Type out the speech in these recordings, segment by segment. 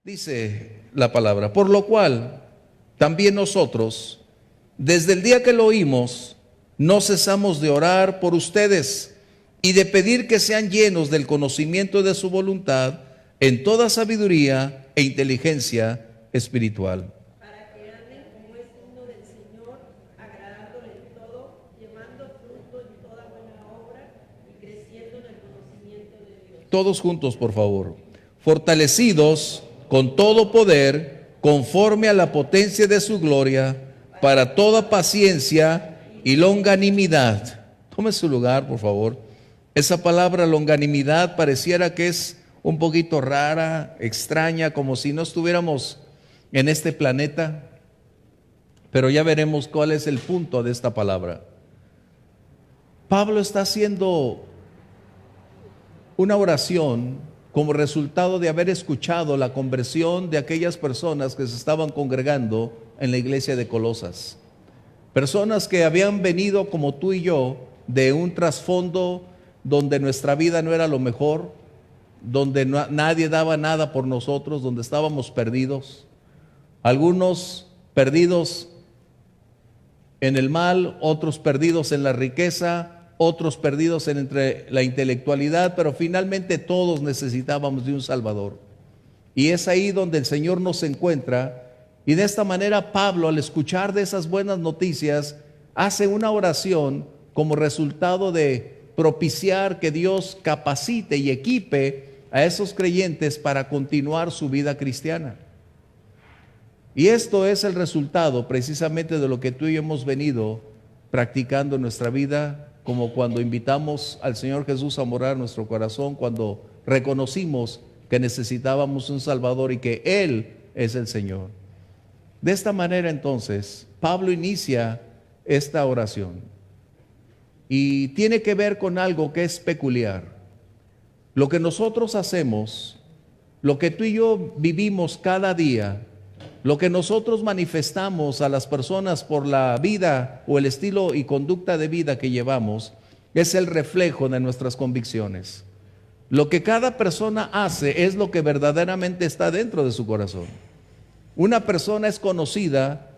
Dice la palabra, por lo cual también nosotros, desde el día que lo oímos, no cesamos de orar por ustedes y de pedir que sean llenos del conocimiento de su voluntad en toda sabiduría e inteligencia espiritual. Para que anden como es digno del Señor, agradándole en todo, llevando fruto en toda buena obra y creciendo en el conocimiento de Dios. Todos juntos, por favor. Fortalecidos con todo poder, conforme a la potencia de su gloria, para toda paciencia y longanimidad. Tome su lugar, por favor. Esa palabra longanimidad pareciera que es un poquito rara, extraña, como si no estuviéramos en este planeta, pero ya veremos cuál es el punto de esta palabra. Pablo está haciendo una oración como resultado de haber escuchado la conversión de aquellas personas que se estaban congregando en la iglesia de Colosas. Personas que habían venido como tú y yo de un trasfondo donde nuestra vida no era lo mejor, donde nadie daba nada por nosotros, donde estábamos perdidos. Algunos perdidos en el mal, otros perdidos en la riqueza, otros perdidos entre la intelectualidad, pero finalmente todos necesitábamos de un Salvador. Y es ahí donde el Señor nos encuentra, y de esta manera Pablo, al escuchar de esas buenas noticias, hace una oración como resultado de propiciar que Dios capacite y equipe a esos creyentes para continuar su vida cristiana. Y esto es el resultado precisamente de lo que tú y yo hemos venido practicando en nuestra vida, como cuando invitamos al Señor Jesús a morar en nuestro corazón, cuando reconocimos que necesitábamos un Salvador y que Él es el Señor. De esta manera entonces, Pablo inicia esta oración y tiene que ver con algo que es peculiar. Lo que nosotros hacemos, lo que tú y yo vivimos cada día, lo que nosotros manifestamos a las personas por la vida o el estilo y conducta de vida que llevamos, es el reflejo de nuestras convicciones. Lo que cada persona hace es lo que verdaderamente está dentro de su corazón. Una persona es conocida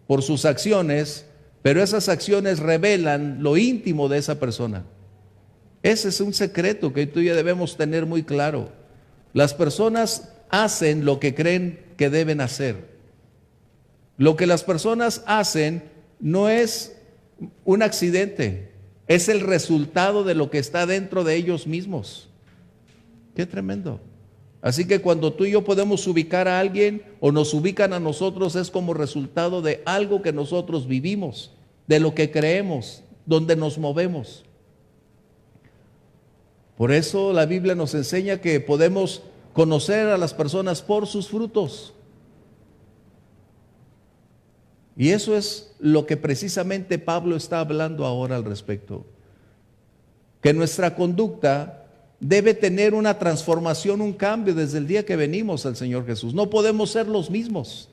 por sus acciones, pero esas acciones revelan lo íntimo de esa persona. Ese es un secreto que tú y yo debemos tener muy claro. Las personas hacen lo que creen que deben hacer. Lo que las personas hacen no es un accidente, es el resultado de lo que está dentro de ellos mismos. Qué tremendo. Así que cuando tú y yo podemos ubicar a alguien o nos ubican a nosotros, es como resultado de algo que nosotros vivimos, de lo que creemos, donde nos movemos. Por eso la Biblia nos enseña que podemos conocer a las personas por sus frutos. Y eso es lo que precisamente Pablo está hablando ahora al respecto. Que nuestra conducta debe tener una transformación, un cambio desde el día que venimos al Señor Jesús. No podemos ser los mismos.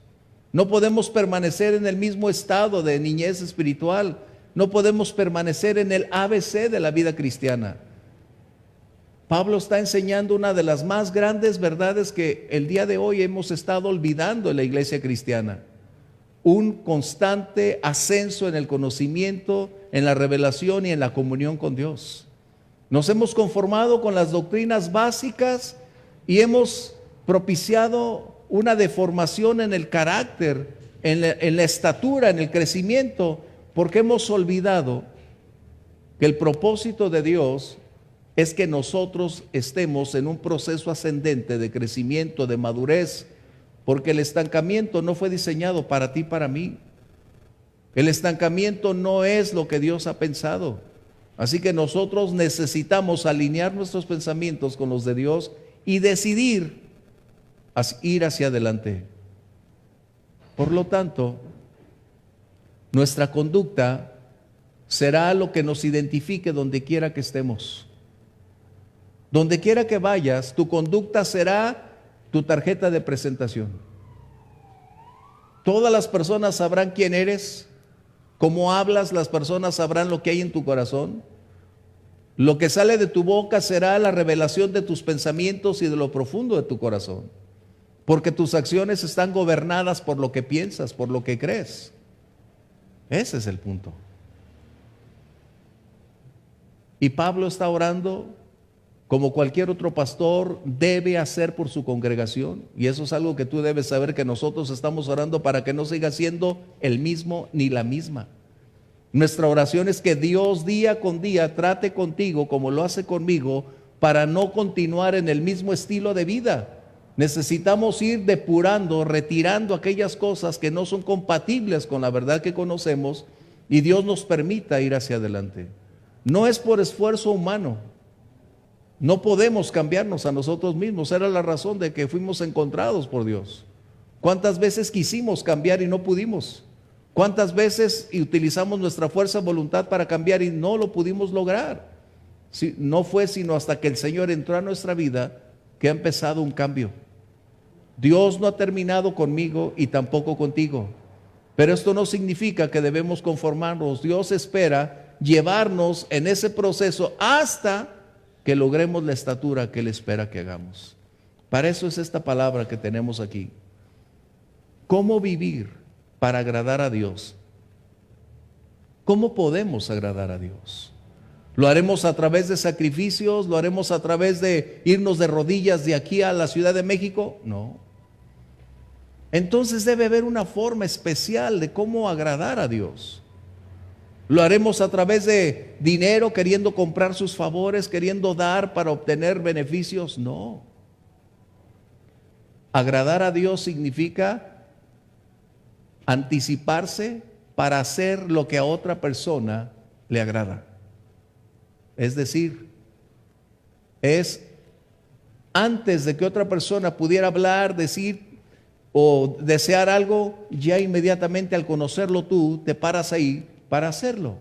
No podemos permanecer en el mismo estado de niñez espiritual. No podemos permanecer en el ABC de la vida cristiana. Pablo está enseñando una de las más grandes verdades que el día de hoy hemos estado olvidando en la iglesia cristiana. Un constante ascenso en el conocimiento, en la revelación y en la comunión con Dios. Nos hemos conformado con las doctrinas básicas y hemos propiciado una deformación en el carácter, en la estatura, en el crecimiento, porque hemos olvidado que el propósito de Dios es que nosotros estemos en un proceso ascendente de crecimiento, de madurez, porque el estancamiento no fue diseñado para ti, para mí. El estancamiento no es lo que Dios ha pensado. Así que nosotros necesitamos alinear nuestros pensamientos con los de Dios y decidir ir hacia adelante. Por lo tanto, nuestra conducta será lo que nos identifique donde quiera que estemos. Donde quiera que vayas, tu conducta será tu tarjeta de presentación. Todas las personas sabrán quién eres, cómo hablas, las personas sabrán lo que hay en tu corazón. Lo que sale de tu boca será la revelación de tus pensamientos y de lo profundo de tu corazón. porque tus acciones están gobernadas por lo que piensas, por lo que crees. Ese es el punto. Y Pablo está orando como cualquier otro pastor debe hacer por su congregación. Y eso es algo que tú debes saber, que nosotros estamos orando para que no siga siendo el mismo ni la misma. Nuestra oración es que Dios día con día trate contigo como lo hace conmigo, para no continuar en el mismo estilo de vida. Necesitamos ir depurando, retirando aquellas cosas que no son compatibles con la verdad que conocemos, y Dios nos permita ir hacia adelante. No es por esfuerzo humano. No podemos cambiarnos a nosotros mismos. Era la razón de que fuimos encontrados por Dios. ¿Cuántas veces quisimos cambiar y no pudimos? ¿Cuántas veces utilizamos nuestra fuerza de voluntad para cambiar y no lo pudimos lograr? No fue sino hasta que el Señor entró a nuestra vida que ha empezado un cambio. Dios no ha terminado conmigo y tampoco contigo. Pero esto no significa que debemos conformarnos. Dios espera llevarnos en ese proceso hasta que logremos la estatura que Él espera que hagamos. Para eso es esta palabra que tenemos aquí. ¿Cómo vivir para agradar a Dios? ¿Cómo podemos agradar a Dios? ¿Lo haremos a través de sacrificios? ¿Lo haremos a través de irnos de rodillas de aquí a la Ciudad de México? No. Entonces debe haber una forma especial de cómo agradar a Dios. ¿Lo haremos a través de dinero, queriendo comprar sus favores, queriendo dar para obtener beneficios? No. Agradar a Dios significa anticiparse para hacer lo que a otra persona le agrada. Es decir, es antes de que otra persona pudiera hablar, decir o desear algo, ya inmediatamente al conocerlo tú te paras ahí para hacerlo.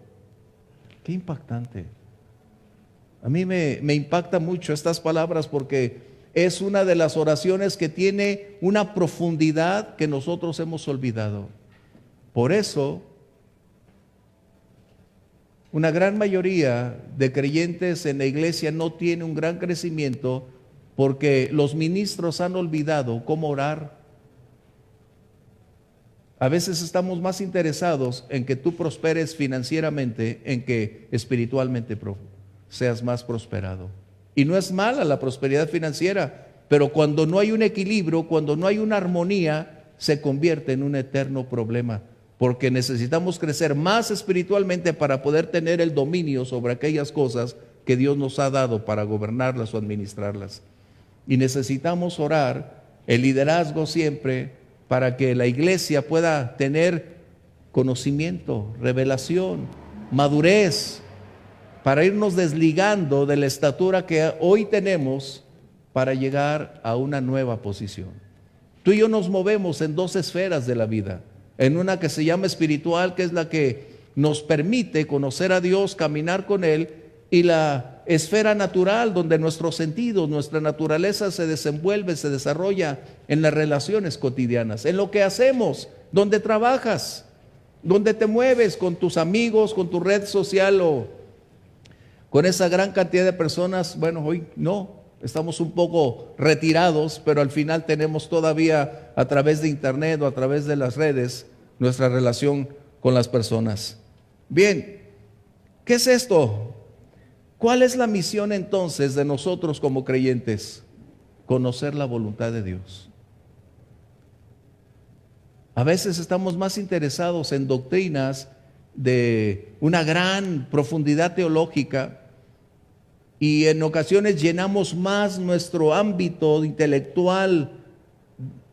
Qué impactante. A mí me impacta mucho estas palabras, porque es una de las oraciones que tiene una profundidad que nosotros hemos olvidado. Por eso, una gran mayoría de creyentes en la iglesia no tiene un gran crecimiento, porque los ministros han olvidado cómo orar. A veces estamos más interesados en que tú prosperes financieramente, en que espiritualmente seas más prosperado. Y no es mala la prosperidad financiera, pero cuando no hay un equilibrio, cuando no hay una armonía, se convierte en un eterno problema. Porque necesitamos crecer más espiritualmente para poder tener el dominio sobre aquellas cosas que Dios nos ha dado para gobernarlas o administrarlas. Y necesitamos orar, el liderazgo siempre, para que la iglesia pueda tener conocimiento, revelación, madurez, para irnos desligando de la estatura que hoy tenemos para llegar a una nueva posición. Tú y yo nos movemos en dos esferas de la vida. En una que se llama espiritual, que es la que nos permite conocer a Dios, caminar con Él, y la esfera natural, donde nuestros sentidos, nuestra naturaleza se desenvuelve, se desarrolla en las relaciones cotidianas, en lo que hacemos, donde trabajas, donde te mueves con tus amigos, con tu red social o con esa gran cantidad de personas. Bueno, hoy no, estamos un poco retirados, pero al final tenemos todavía a través de internet o a través de las redes nuestra relación con las personas. Bien, ¿qué es esto? ¿Cuál es la misión entonces de nosotros como creyentes? Conocer la voluntad de Dios. A veces estamos más interesados en doctrinas de una gran profundidad teológica, y en ocasiones llenamos más nuestro ámbito intelectual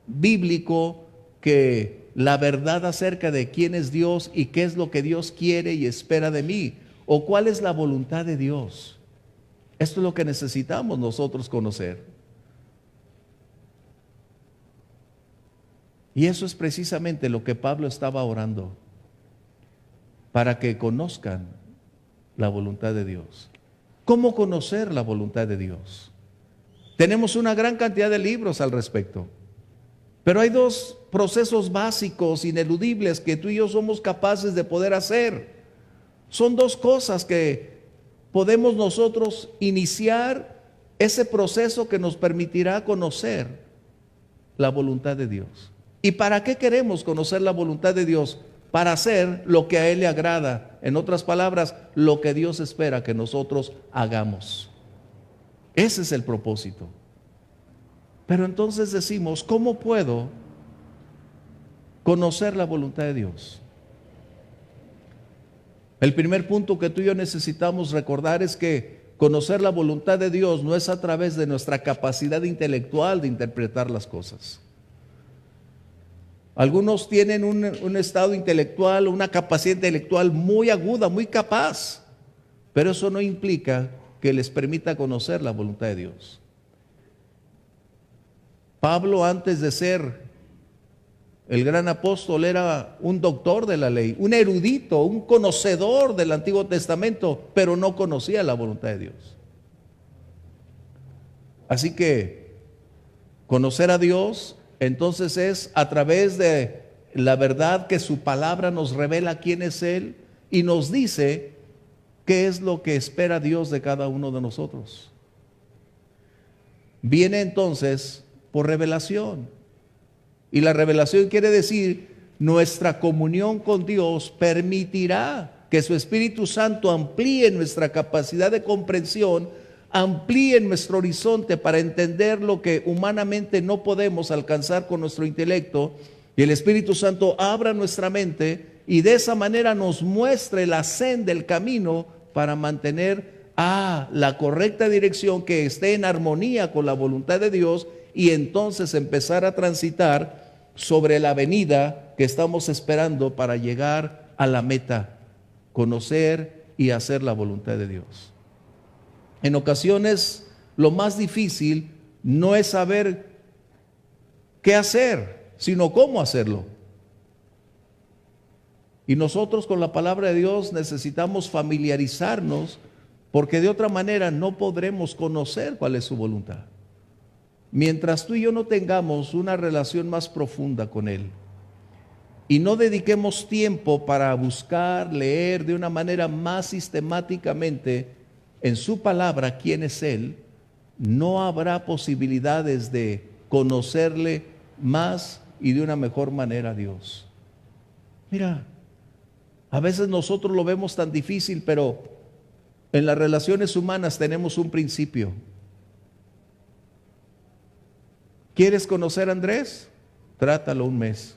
bíblico que la verdad acerca de quién es Dios y qué es lo que Dios quiere y espera de mí, o cuál es la voluntad de Dios. Esto es lo que necesitamos nosotros conocer. Y eso es precisamente lo que Pablo estaba orando, para que conozcan la voluntad de Dios. ¿Cómo conocer la voluntad de Dios? Tenemos una gran cantidad de libros al respecto, pero hay dos procesos básicos, ineludibles, que tú y yo somos capaces de poder hacer. Son dos cosas que podemos nosotros iniciar ese proceso que nos permitirá conocer la voluntad de Dios. ¿Y para qué queremos conocer la voluntad de Dios? Para hacer lo que a Él le agrada. En otras palabras, lo que Dios espera que nosotros hagamos. Ese es el propósito. Pero entonces decimos, ¿cómo puedo conocer la voluntad de Dios? El primer punto que tú y yo necesitamos recordar es que conocer la voluntad de Dios no es a través de nuestra capacidad intelectual de interpretar las cosas. Algunos tienen un estado intelectual, una capacidad intelectual muy aguda, muy capaz, pero eso no implica que les permita conocer la voluntad de Dios. Pablo, antes de ser el gran apóstol, era un doctor de la ley, un erudito, un conocedor del Antiguo Testamento, pero no conocía la voluntad de Dios. Así que conocer a Dios entonces es a través de la verdad que su palabra nos revela quién es Él y nos dice qué es lo que espera Dios de cada uno de nosotros. Viene entonces por revelación. Y la revelación quiere decir, nuestra comunión con Dios permitirá que su Espíritu Santo amplíe nuestra capacidad de comprensión, amplíe nuestro horizonte para entender lo que humanamente no podemos alcanzar con nuestro intelecto, y el Espíritu Santo abra nuestra mente y de esa manera nos muestre la senda del camino para mantener la correcta dirección que esté en armonía con la voluntad de Dios, y entonces empezar a transitar sobre la avenida que estamos esperando para llegar a la meta, conocer y hacer la voluntad de Dios. En ocasiones lo más difícil no es saber qué hacer, sino cómo hacerlo. Y nosotros con la palabra de Dios necesitamos familiarizarnos, porque de otra manera no podremos conocer cuál es su voluntad. Mientras tú y yo no tengamos una relación más profunda con Él y no dediquemos tiempo para buscar, leer de una manera más sistemáticamente en su palabra quién es Él, no habrá posibilidades de conocerle más y de una mejor manera a Dios. Mira, a veces nosotros lo vemos tan difícil, pero en las relaciones humanas tenemos un principio. ¿Quieres conocer a Andrés? Trátalo un mes,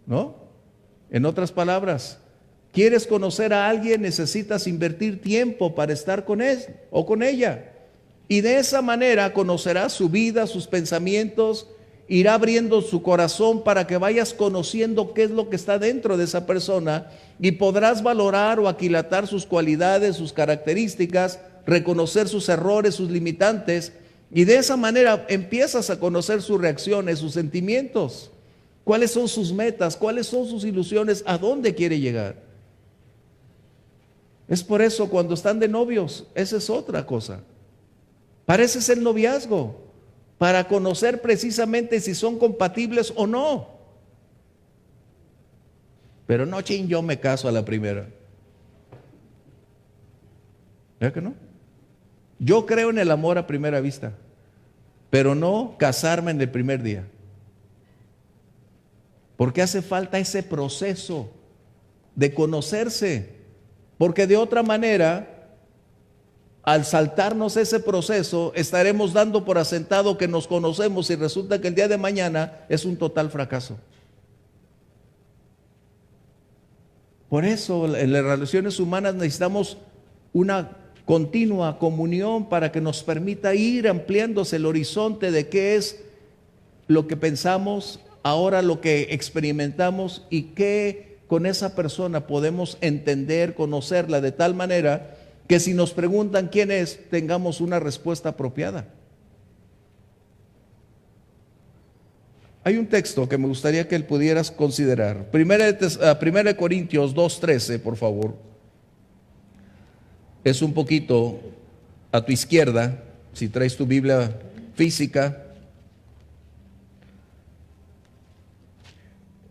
¿no? En otras palabras, ¿quieres conocer a alguien? Necesitas invertir tiempo para estar con él o con ella. Y de esa manera conocerás su vida, sus pensamientos, irá abriendo su corazón para que vayas conociendo qué es lo que está dentro de esa persona y podrás valorar o aquilatar sus cualidades, sus características, reconocer sus errores, sus limitantes. Y de esa manera empiezas a conocer sus reacciones, sus sentimientos, cuáles son sus metas, cuáles son sus ilusiones, a dónde quiere llegar. Es por eso cuando están de novios, esa es otra cosa. Parece ser noviazgo, para conocer precisamente si son compatibles o no. Pero no, yo me caso a la primera. ¿Verdad que no? Yo creo en el amor a primera vista, pero no casarme en el primer día. Porque hace falta ese proceso de conocerse. Porque de otra manera, al saltarnos ese proceso, estaremos dando por asentado que nos conocemos y resulta que el día de mañana es un total fracaso. Por eso en las relaciones humanas necesitamos una continua comunión para que nos permita ir ampliándose el horizonte de qué es lo que pensamos, ahora lo que experimentamos y qué con esa persona podemos entender, conocerla de tal manera que si nos preguntan quién es, tengamos una respuesta apropiada. Hay un texto que me gustaría que pudieras considerar. Primera de Corintios 2:13, por favor. Es un poquito a tu izquierda, si traes tu Biblia física.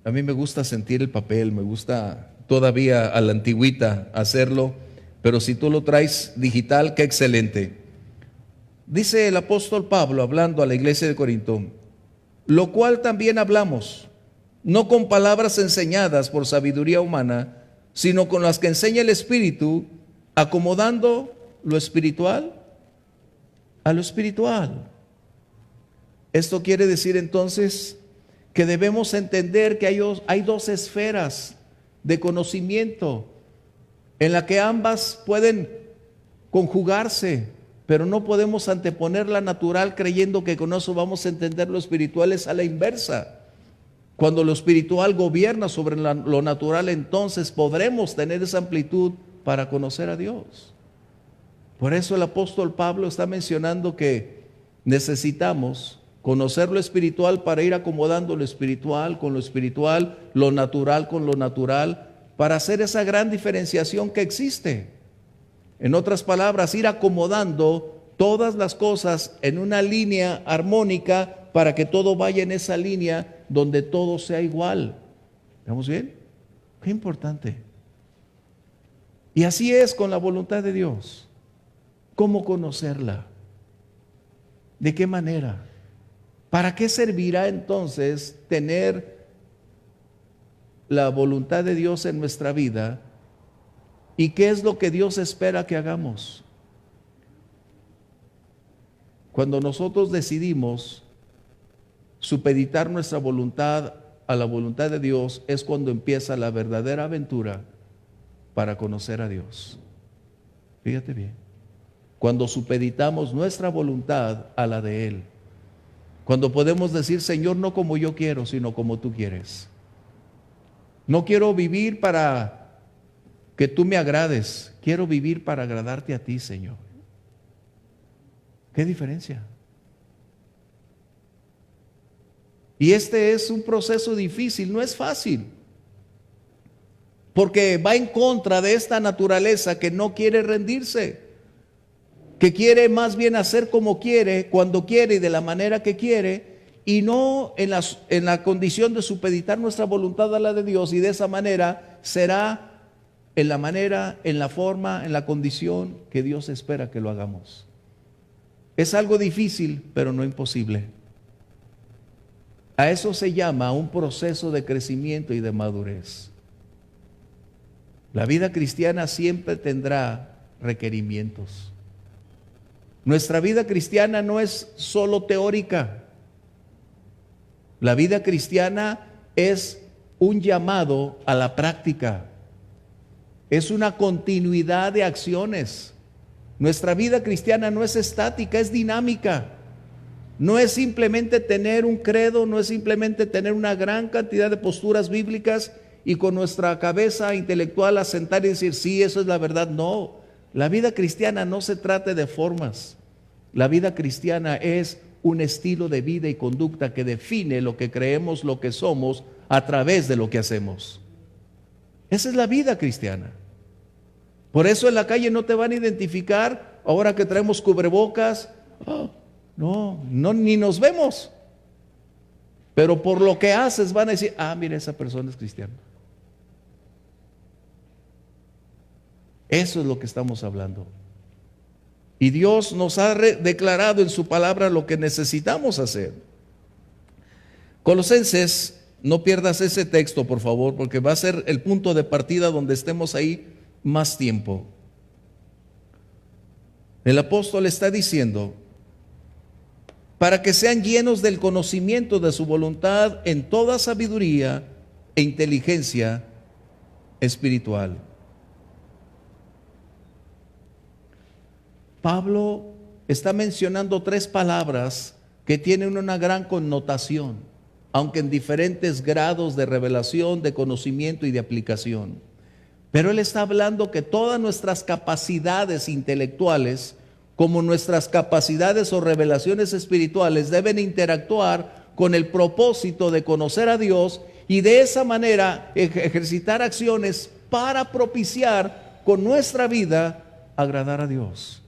A mí me gusta sentir el papel, me gusta todavía a la antigüita hacerlo, pero si tú lo traes digital, qué excelente. Dice el apóstol Pablo, hablando a la iglesia de Corinto: lo cual también hablamos, no con palabras enseñadas por sabiduría humana, sino con las que enseña el Espíritu, acomodando lo espiritual a lo espiritual. Esto quiere decir entonces que debemos entender que hay dos esferas de conocimiento en la que ambas pueden conjugarse, pero no podemos anteponer la natural creyendo que con eso vamos a entender lo espiritual. Es a la inversa. Cuando lo espiritual gobierna sobre lo natural, entonces podremos tener esa amplitud para conocer a Dios. Por eso el apóstol Pablo está mencionando que necesitamos conocer lo espiritual para ir acomodando lo espiritual con lo espiritual, lo natural con lo natural, para hacer esa gran diferenciación que existe. En otras palabras, ir acomodando todas las cosas en una línea armónica para que todo vaya en esa línea donde todo sea igual. ¿Estamos bien? Qué importante. Y así es con la voluntad de Dios. ¿Cómo conocerla? ¿De qué manera? ¿Para qué servirá entonces tener la voluntad de Dios en nuestra vida? ¿Y qué es lo que Dios espera que hagamos? Cuando nosotros decidimos supeditar nuestra voluntad a la voluntad de Dios, es cuando empieza la verdadera aventura para conocer a Dios. Fíjate bien. Cuando supeditamos nuestra voluntad a la de Él. Cuando podemos decir, Señor, no como yo quiero, sino como tú quieres. No quiero vivir para que tú me agrades, quiero vivir para agradarte a ti, Señor. ¿Qué diferencia? Y este es un proceso difícil, no es fácil, porque va en contra de esta naturaleza que no quiere rendirse, que quiere más bien hacer como quiere, cuando quiere y de la manera que quiere, y no en la condición de supeditar nuestra voluntad a la de Dios, y de esa manera será en la manera, en la forma, en la condición que Dios espera que lo hagamos. Es algo difícil, pero no imposible. A eso se llama un proceso de crecimiento y de madurez. La vida cristiana siempre tendrá requerimientos. Nuestra vida cristiana no es solo teórica. La vida cristiana es un llamado a la práctica. Es una continuidad de acciones. Nuestra vida cristiana no es estática, es dinámica. No es simplemente tener un credo, no es simplemente tener una gran cantidad de posturas bíblicas y con nuestra cabeza intelectual asentar y decir, sí, eso es la verdad. No, la vida cristiana no se trata de formas. La vida cristiana es un estilo de vida y conducta que define lo que creemos, lo que somos, a través de lo que hacemos. Esa es la vida cristiana. Por eso en la calle no te van a identificar, ahora que traemos cubrebocas, no, ni nos vemos. Pero por lo que haces van a decir, mira, esa persona es cristiana. Eso es lo que estamos hablando. Y Dios nos ha declarado en su palabra lo que necesitamos hacer. Colosenses, no pierdas ese texto, por favor, porque va a ser el punto de partida donde estemos ahí más tiempo. El apóstol está diciendo, para que sean llenos del conocimiento de su voluntad en toda sabiduría e inteligencia espiritual. Pablo está mencionando tres palabras que tienen una gran connotación, aunque en diferentes grados de revelación, de conocimiento y de aplicación. Pero él está hablando que todas nuestras capacidades intelectuales, como nuestras capacidades o revelaciones espirituales, deben interactuar con el propósito de conocer a Dios y de esa manera ejercitar acciones para propiciar con nuestra vida agradar a Dios.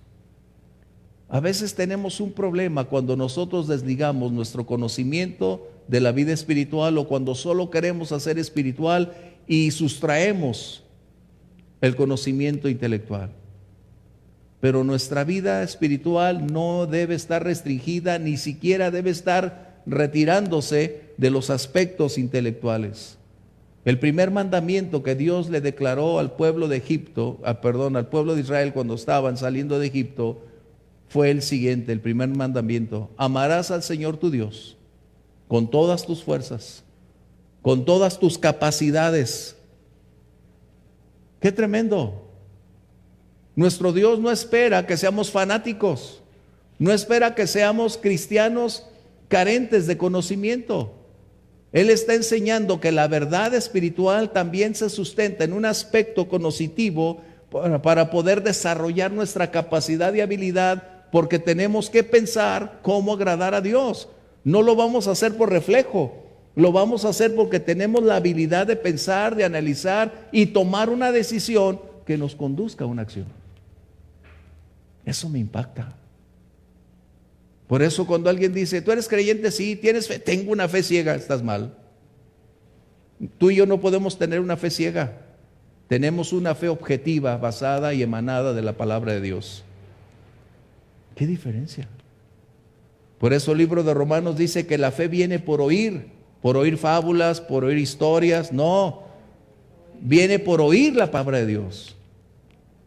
A veces tenemos un problema cuando nosotros desligamos nuestro conocimiento de la vida espiritual o cuando solo queremos hacer espiritual y sustraemos el conocimiento intelectual. Pero nuestra vida espiritual no debe estar restringida, ni siquiera debe estar retirándose de los aspectos intelectuales. El primer mandamiento que Dios le declaró al pueblo de Egipto, al pueblo de Israel cuando estaban saliendo de Egipto, fue el siguiente, el primer mandamiento: amarás al Señor tu Dios con todas tus fuerzas, con todas tus capacidades. ¡Qué tremendo! Nuestro Dios no espera que seamos fanáticos, no espera que seamos cristianos carentes de conocimiento. Él está enseñando que la verdad espiritual también se sustenta en un aspecto cognitivo para poder desarrollar nuestra capacidad y habilidad, porque tenemos que pensar cómo agradar a Dios. No lo vamos a hacer por reflejo, lo vamos a hacer porque tenemos la habilidad de pensar, de analizar y tomar una decisión que nos conduzca a una acción. Eso me impacta. Por eso cuando alguien dice, ¿tú eres creyente? Sí. ¿Tienes fe? Tengo una fe ciega. Estás mal. Tú y yo no podemos tener una fe ciega. Tenemos una fe objetiva, basada y emanada de la palabra de Dios. ¿Qué diferencia? Por eso el libro de Romanos dice que la fe viene por oír fábulas, por oír historias. No, viene por oír la palabra de Dios.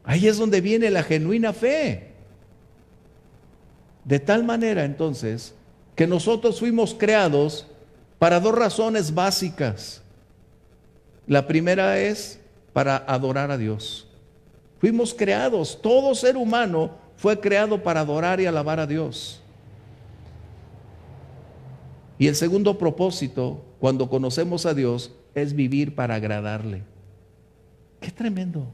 Ahí es donde viene la genuina fe. De tal manera entonces que nosotros fuimos creados para dos razones básicas. La primera es para adorar a Dios. Fuimos creados, todo ser humano fue creado para adorar y alabar a Dios. Y el segundo propósito, cuando conocemos a Dios, es vivir para agradarle. ¡Qué tremendo!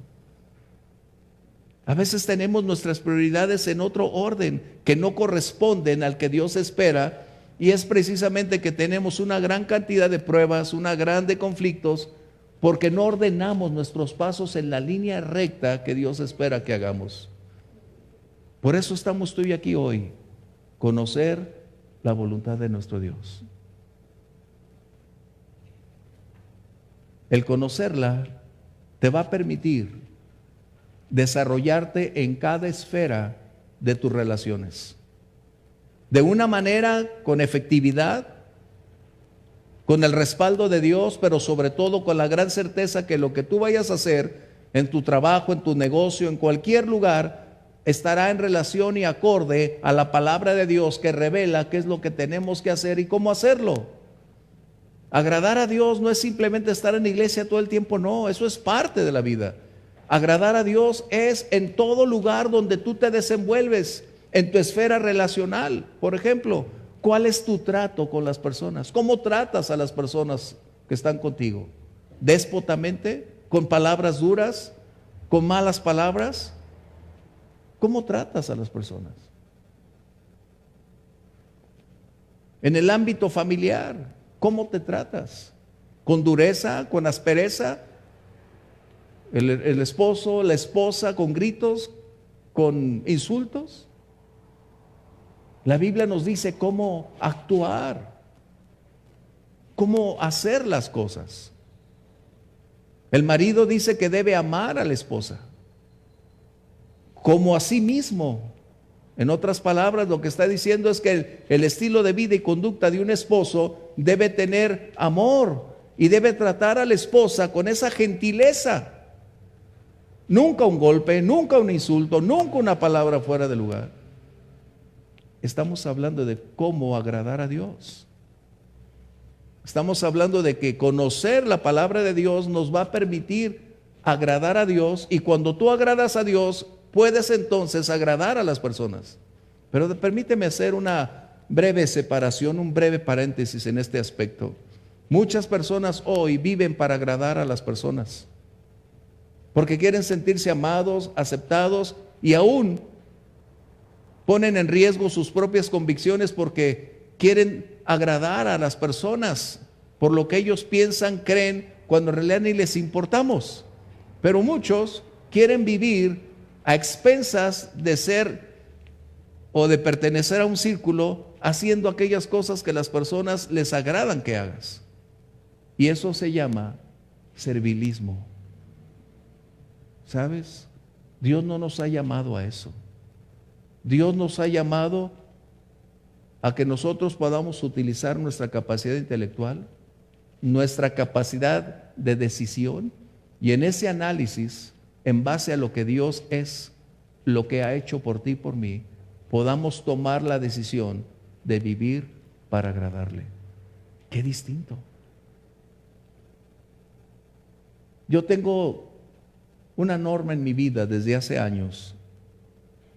A veces tenemos nuestras prioridades en otro orden que no corresponden al que Dios espera, y es precisamente que tenemos una gran cantidad de pruebas, una gran de conflictos, porque no ordenamos nuestros pasos en la línea recta que Dios espera que hagamos. Por eso estamos tú y aquí hoy, conocer la voluntad de nuestro Dios. El conocerla te va a permitir desarrollarte en cada esfera de tus relaciones, de una manera con efectividad, con el respaldo de Dios, pero sobre todo con la gran certeza que lo que tú vayas a hacer en tu trabajo, en tu negocio, en cualquier lugar, estará en relación y acorde a la palabra de Dios, que revela qué es lo que tenemos que hacer y cómo hacerlo. Agradar a Dios no es simplemente estar en la iglesia todo el tiempo, no, eso es parte de la vida. Agradar a Dios es en todo lugar donde tú te desenvuelves, en tu esfera relacional. Por ejemplo, ¿cuál es tu trato con las personas? ¿Cómo tratas a las personas que están contigo? ¿Déspotamente? ¿Con palabras duras? ¿Con malas palabras? ¿Cómo tratas a las personas? En el ámbito familiar, ¿cómo te tratas? ¿Con dureza? ¿Con aspereza? El esposo, la esposa, con gritos, con insultos. La Biblia nos dice cómo actuar, cómo hacer las cosas. El marido dice que debe amar a la esposa como a sí mismo. En otras palabras, lo que está diciendo es que el estilo de vida y conducta de un esposo debe tener amor y debe tratar a la esposa con esa gentileza. Nunca un golpe, nunca un insulto, nunca una palabra fuera de lugar. Estamos hablando de cómo agradar a Dios. Estamos hablando de que conocer la palabra de Dios nos va a permitir agradar a Dios, y cuando tú agradas a Dios, puedes entonces agradar a las personas. Pero permíteme hacer una breve separación, un breve paréntesis en este aspecto. Muchas personas hoy viven para agradar a las personas, porque quieren sentirse amados, aceptados, y aún ponen en riesgo sus propias convicciones porque quieren agradar a las personas por lo que ellos piensan, creen, cuando en realidad ni les importamos. Pero muchos quieren vivir a expensas de ser o de pertenecer a un círculo, haciendo aquellas cosas que las personas les agradan que hagas. Y eso se llama servilismo. ¿Sabes? Dios no nos ha llamado a eso. Dios nos ha llamado a que nosotros podamos utilizar nuestra capacidad intelectual, nuestra capacidad de decisión, y en ese análisis, en base a lo que Dios es, lo que ha hecho por ti y por mí, podamos tomar la decisión de vivir para agradarle. Qué distinto. Yo tengo una norma en mi vida desde hace años,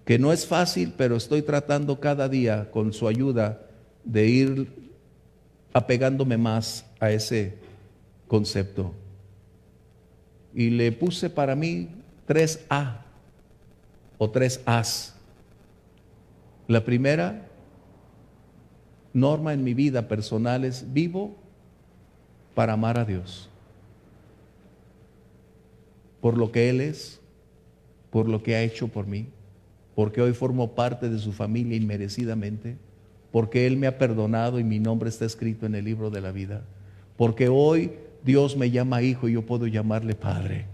que no es fácil, pero estoy tratando cada día con su ayuda de ir apegándome más a ese concepto. Y le puse para mí 3A o 3As. La primera norma en mi vida personal es: vivo para amar a Dios, por lo que Él es, por lo que ha hecho por mí, porque hoy formo parte de su familia inmerecidamente, porque Él me ha perdonado y mi nombre está escrito en el libro de la vida, porque hoy Dios me llama hijo y yo puedo llamarle padre.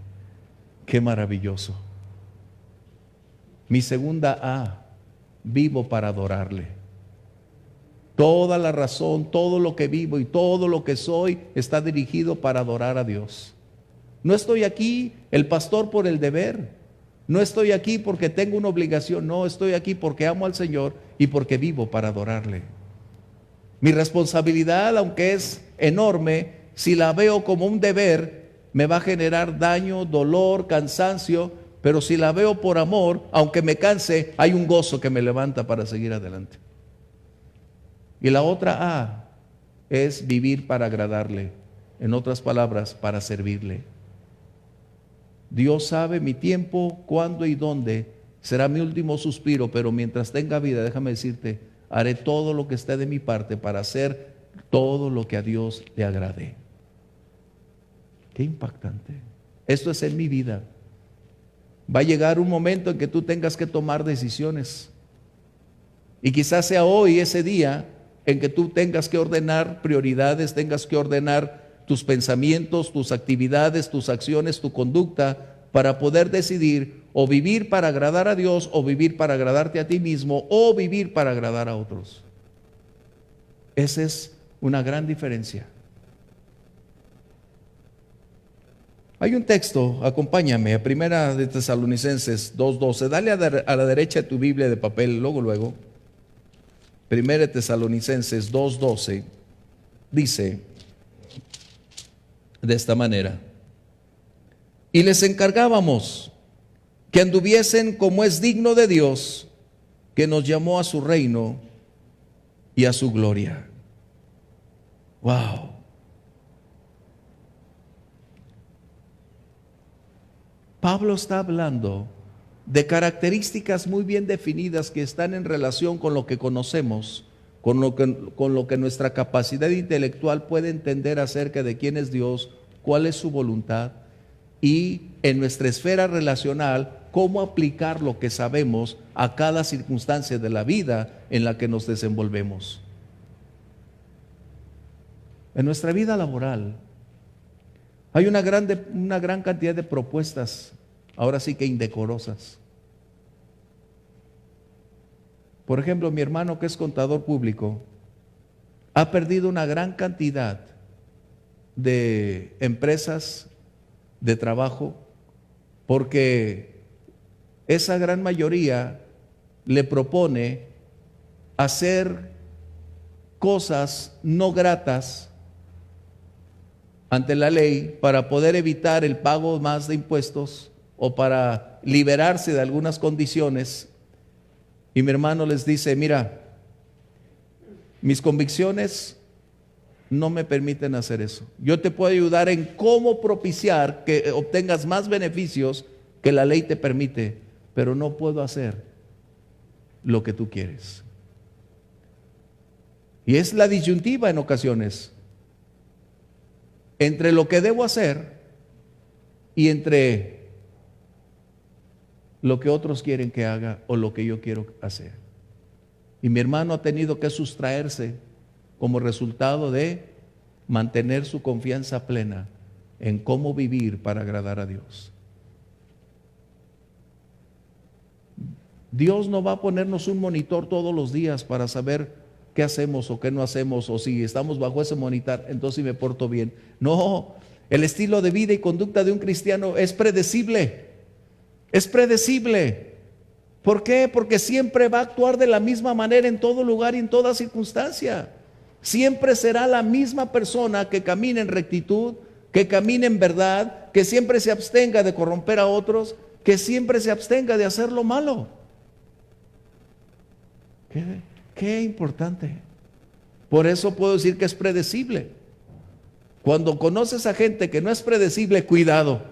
Qué maravilloso. Mi segunda A: vivo para adorarle. Toda la razón, todo lo que vivo y todo lo que soy está dirigido para adorar a Dios. No estoy aquí el pastor por el deber, no estoy aquí porque tengo una obligación, no, estoy aquí porque amo al Señor y porque vivo para adorarle. Mi responsabilidad, aunque es enorme, si la veo como un deber, me va a generar daño, dolor, cansancio, pero si la veo por amor, aunque me canse, hay un gozo que me levanta para seguir adelante. Y la otra A es vivir para agradarle, en otras palabras, para servirle. Dios sabe mi tiempo, cuándo y dónde será mi último suspiro, pero mientras tenga vida, déjame decirte, haré todo lo que esté de mi parte para hacer todo lo que a Dios le agrade. Qué impactante. Esto es en mi vida. Va a llegar un momento en que tú tengas que tomar decisiones. Y quizás sea hoy ese día en que tú tengas que ordenar prioridades, tengas que ordenar tus pensamientos, tus actividades, tus acciones, tu conducta, para poder decidir o vivir para agradar a Dios, o vivir para agradarte a ti mismo, o vivir para agradar a otros. Esa es una gran diferencia. Hay un texto, acompáñame, a Primera de Tesalonicenses 2:12. Dale a la derecha de tu Biblia de papel, luego. Primera de Tesalonicenses 2:12 dice de esta manera: y les encargábamos que anduviesen como es digno de Dios, que nos llamó a su reino y a su gloria. Wow. Pablo está hablando de características muy bien definidas que están en relación con lo que conocemos, con lo que nuestra capacidad intelectual puede entender acerca de quién es Dios, cuál es su voluntad, y en nuestra esfera relacional, cómo aplicar lo que sabemos a cada circunstancia de la vida en la que nos desenvolvemos. En nuestra vida laboral hay una gran cantidad de propuestas, ahora sí que indecorosas. Por ejemplo, mi hermano, que es contador público, ha perdido una gran cantidad de empresas de trabajo porque esa gran mayoría le propone hacer cosas no gratas ante la ley para poder evitar el pago más de impuestos o para liberarse de algunas condiciones. Y mi hermano les dice: mira, mis convicciones no me permiten hacer eso. Yo te puedo ayudar en cómo propiciar que obtengas más beneficios que la ley te permite, pero no puedo hacer lo que tú quieres. Y es la disyuntiva en ocasiones entre lo que debo hacer y entre lo que otros quieren que haga o lo que yo quiero hacer. Y mi hermano ha tenido que sustraerse como resultado de mantener su confianza plena en cómo vivir para agradar a Dios. Dios no va a ponernos un monitor todos los días para saber qué hacemos o qué no hacemos, o si estamos bajo ese monitor, entonces sí me porto bien. No, el estilo de vida y conducta de un cristiano es predecible. Es predecible. ¿Por qué? Porque siempre va a actuar de la misma manera en todo lugar y en toda circunstancia. Siempre será la misma persona que camine en rectitud, que camine en verdad, que siempre se abstenga de corromper a otros, que siempre se abstenga de hacer lo malo. Qué importante. Por eso puedo decir que es predecible. Cuando conoces a gente que no es predecible, cuidado,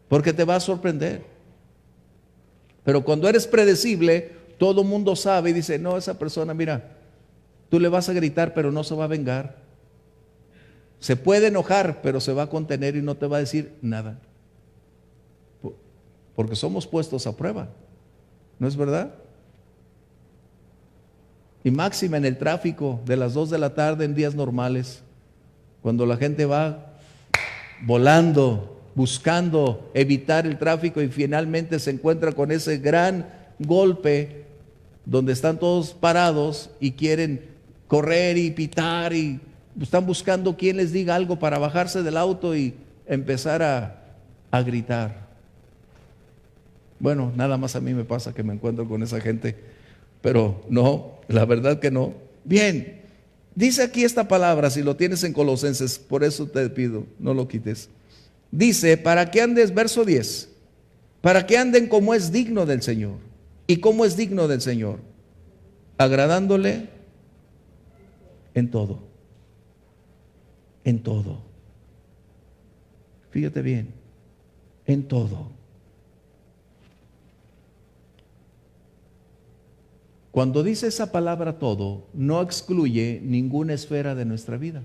porque te va a sorprender. Pero cuando eres predecible, todo el mundo sabe y dice, no, esa persona, mira, tú le vas a gritar, pero no se va a vengar. Se puede enojar, pero se va a contener y no te va a decir nada. Porque somos puestos a prueba, ¿no es verdad? Y máxima en el tráfico de las 2 de la tarde en días normales, cuando la gente va volando, buscando evitar el tráfico y finalmente se encuentra con ese gran golpe donde están todos parados y quieren correr y pitar y están buscando quien les diga algo para bajarse del auto y empezar a gritar. Bueno, nada más a mí me pasa que me encuentro con esa gente, pero no, la verdad que no. Bien, dice aquí esta palabra, si lo tienes en Colosenses, por eso te pido, no lo quites. Dice, para que andes, verso 10, para que anden como es digno del Señor. ¿Y cómo es digno del Señor? Agradándole en todo. En todo. Fíjate bien, en todo. Cuando dice esa palabra todo, no excluye ninguna esfera de nuestra vida.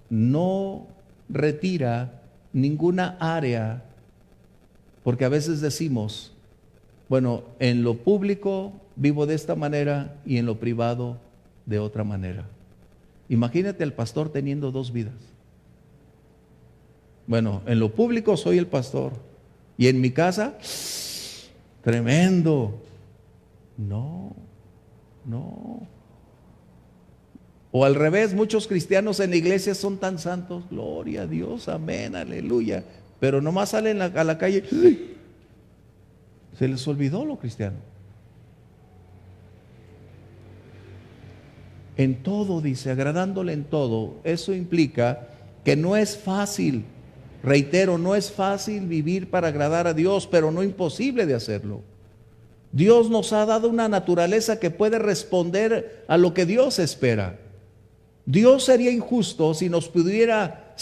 No retira ninguna área, porque a veces decimos, bueno, en lo público vivo de esta manera y en lo privado de otra manera. Imagínate al pastor teniendo 2 vidas. Bueno, en lo público soy el pastor y en mi casa, tremendo. No. O al revés, muchos cristianos en la iglesia son tan santos, gloria a Dios, amén, aleluya, pero nomás salen a la calle, se les olvidó lo cristiano. En todo, dice, agradándole en todo. Eso implica que no es fácil, reitero, no es fácil vivir para agradar a Dios, pero no imposible de hacerlo. Dios nos ha dado una naturaleza que puede responder a lo que Dios espera. Dios sería injusto si nos pidiera,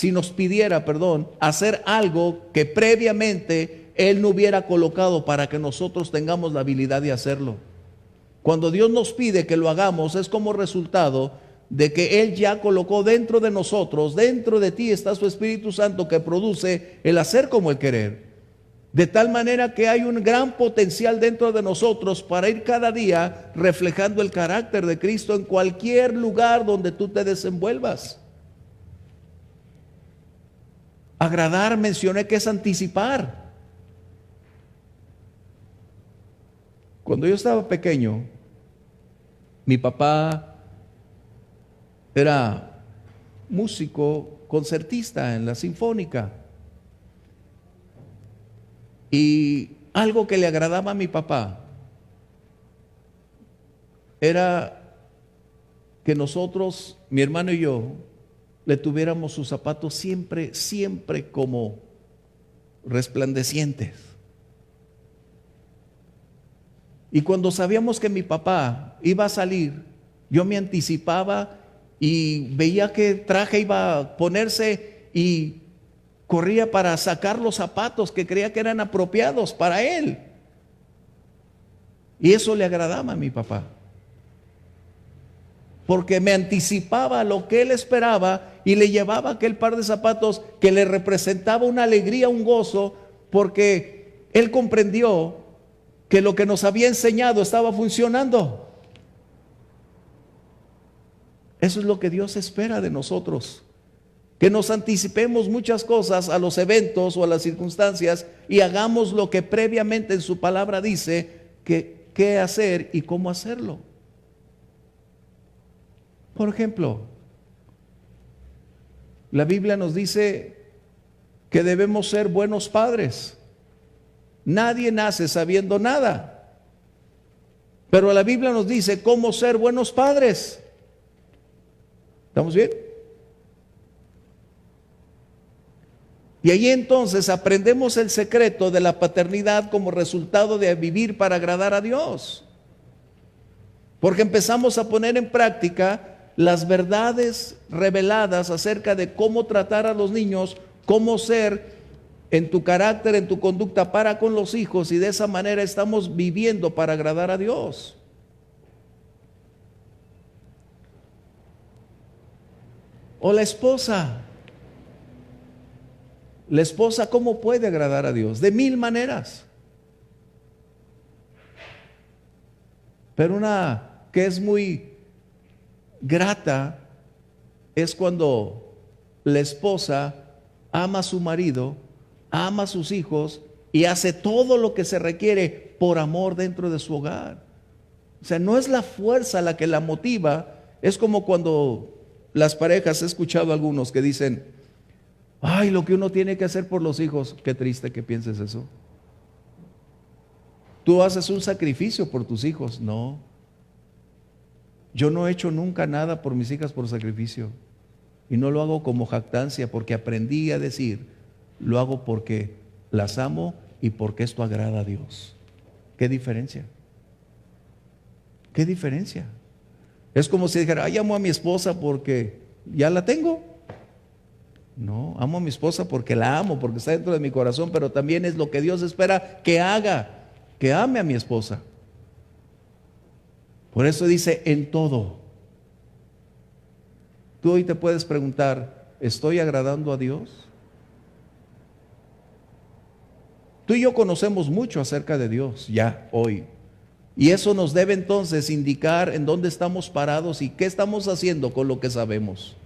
hacer algo que previamente Él no hubiera colocado para que nosotros tengamos la habilidad de hacerlo. Cuando Dios nos pide que lo hagamos, es como resultado de que Él ya colocó dentro de nosotros, dentro de ti está su Espíritu Santo que produce el hacer como el querer. De tal manera que hay un gran potencial dentro de nosotros para ir cada día reflejando el carácter de Cristo en cualquier lugar donde tú te desenvuelvas. Agradar, mencioné que es anticipar. Cuando yo estaba pequeño, mi papá era músico concertista en la Sinfónica. Y algo que le agradaba a mi papá era que nosotros, mi hermano y yo, le tuviéramos sus zapatos siempre como resplandecientes. Y cuando sabíamos que mi papá iba a salir, yo me anticipaba y veía qué traje iba a ponerse y corría para sacar los zapatos que creía que eran apropiados para él. Y eso le agradaba a mi papá, porque me anticipaba a lo que él esperaba y le llevaba aquel par de zapatos que le representaba una alegría, un gozo, porque él comprendió que lo que nos había enseñado estaba funcionando. Eso es lo que Dios espera de nosotros. que nos anticipemos muchas cosas a los eventos o a las circunstancias y hagamos lo que previamente en su palabra dice que qué hacer y cómo hacerlo. Por ejemplo, la Biblia nos dice que debemos ser buenos padres. Nadie nace sabiendo nada, pero la Biblia nos dice cómo ser buenos padres. ¿Estamos bien? Y ahí entonces aprendemos el secreto de la paternidad como resultado de vivir para agradar a Dios. Porque empezamos a poner en práctica las verdades reveladas acerca de cómo tratar a los niños, cómo ser en tu carácter, en tu conducta para con los hijos, y de esa manera estamos viviendo para agradar a Dios. O la esposa. La esposa, ¿cómo puede agradar a Dios? De mil maneras. Pero una que es muy grata es cuando la esposa ama a su marido, ama a sus hijos y hace todo lo que se requiere por amor dentro de su hogar. O sea, no es la fuerza la que la motiva. Es como cuando las parejas, he escuchado a algunos que dicen: ay, lo que uno tiene que hacer por los hijos. Qué triste que pienses eso. Tú haces un sacrificio por tus hijos. No, yo no he hecho nunca nada por mis hijas por sacrificio, y no lo hago como jactancia, porque aprendí a decir: lo hago porque las amo y porque esto agrada a Dios. ¿Qué diferencia? ¿Qué diferencia? Es como si dijera: ay, amo a mi esposa porque ya la tengo. No, amo a mi esposa porque la amo, porque está dentro de mi corazón, pero también es lo que Dios espera que haga, que ame a mi esposa. Por eso dice: en todo. Tú hoy te puedes preguntar: ¿estoy agradando a Dios? Tú y yo conocemos mucho acerca de Dios ya hoy, y eso nos debe entonces indicar en dónde estamos parados y qué estamos haciendo con lo que sabemos.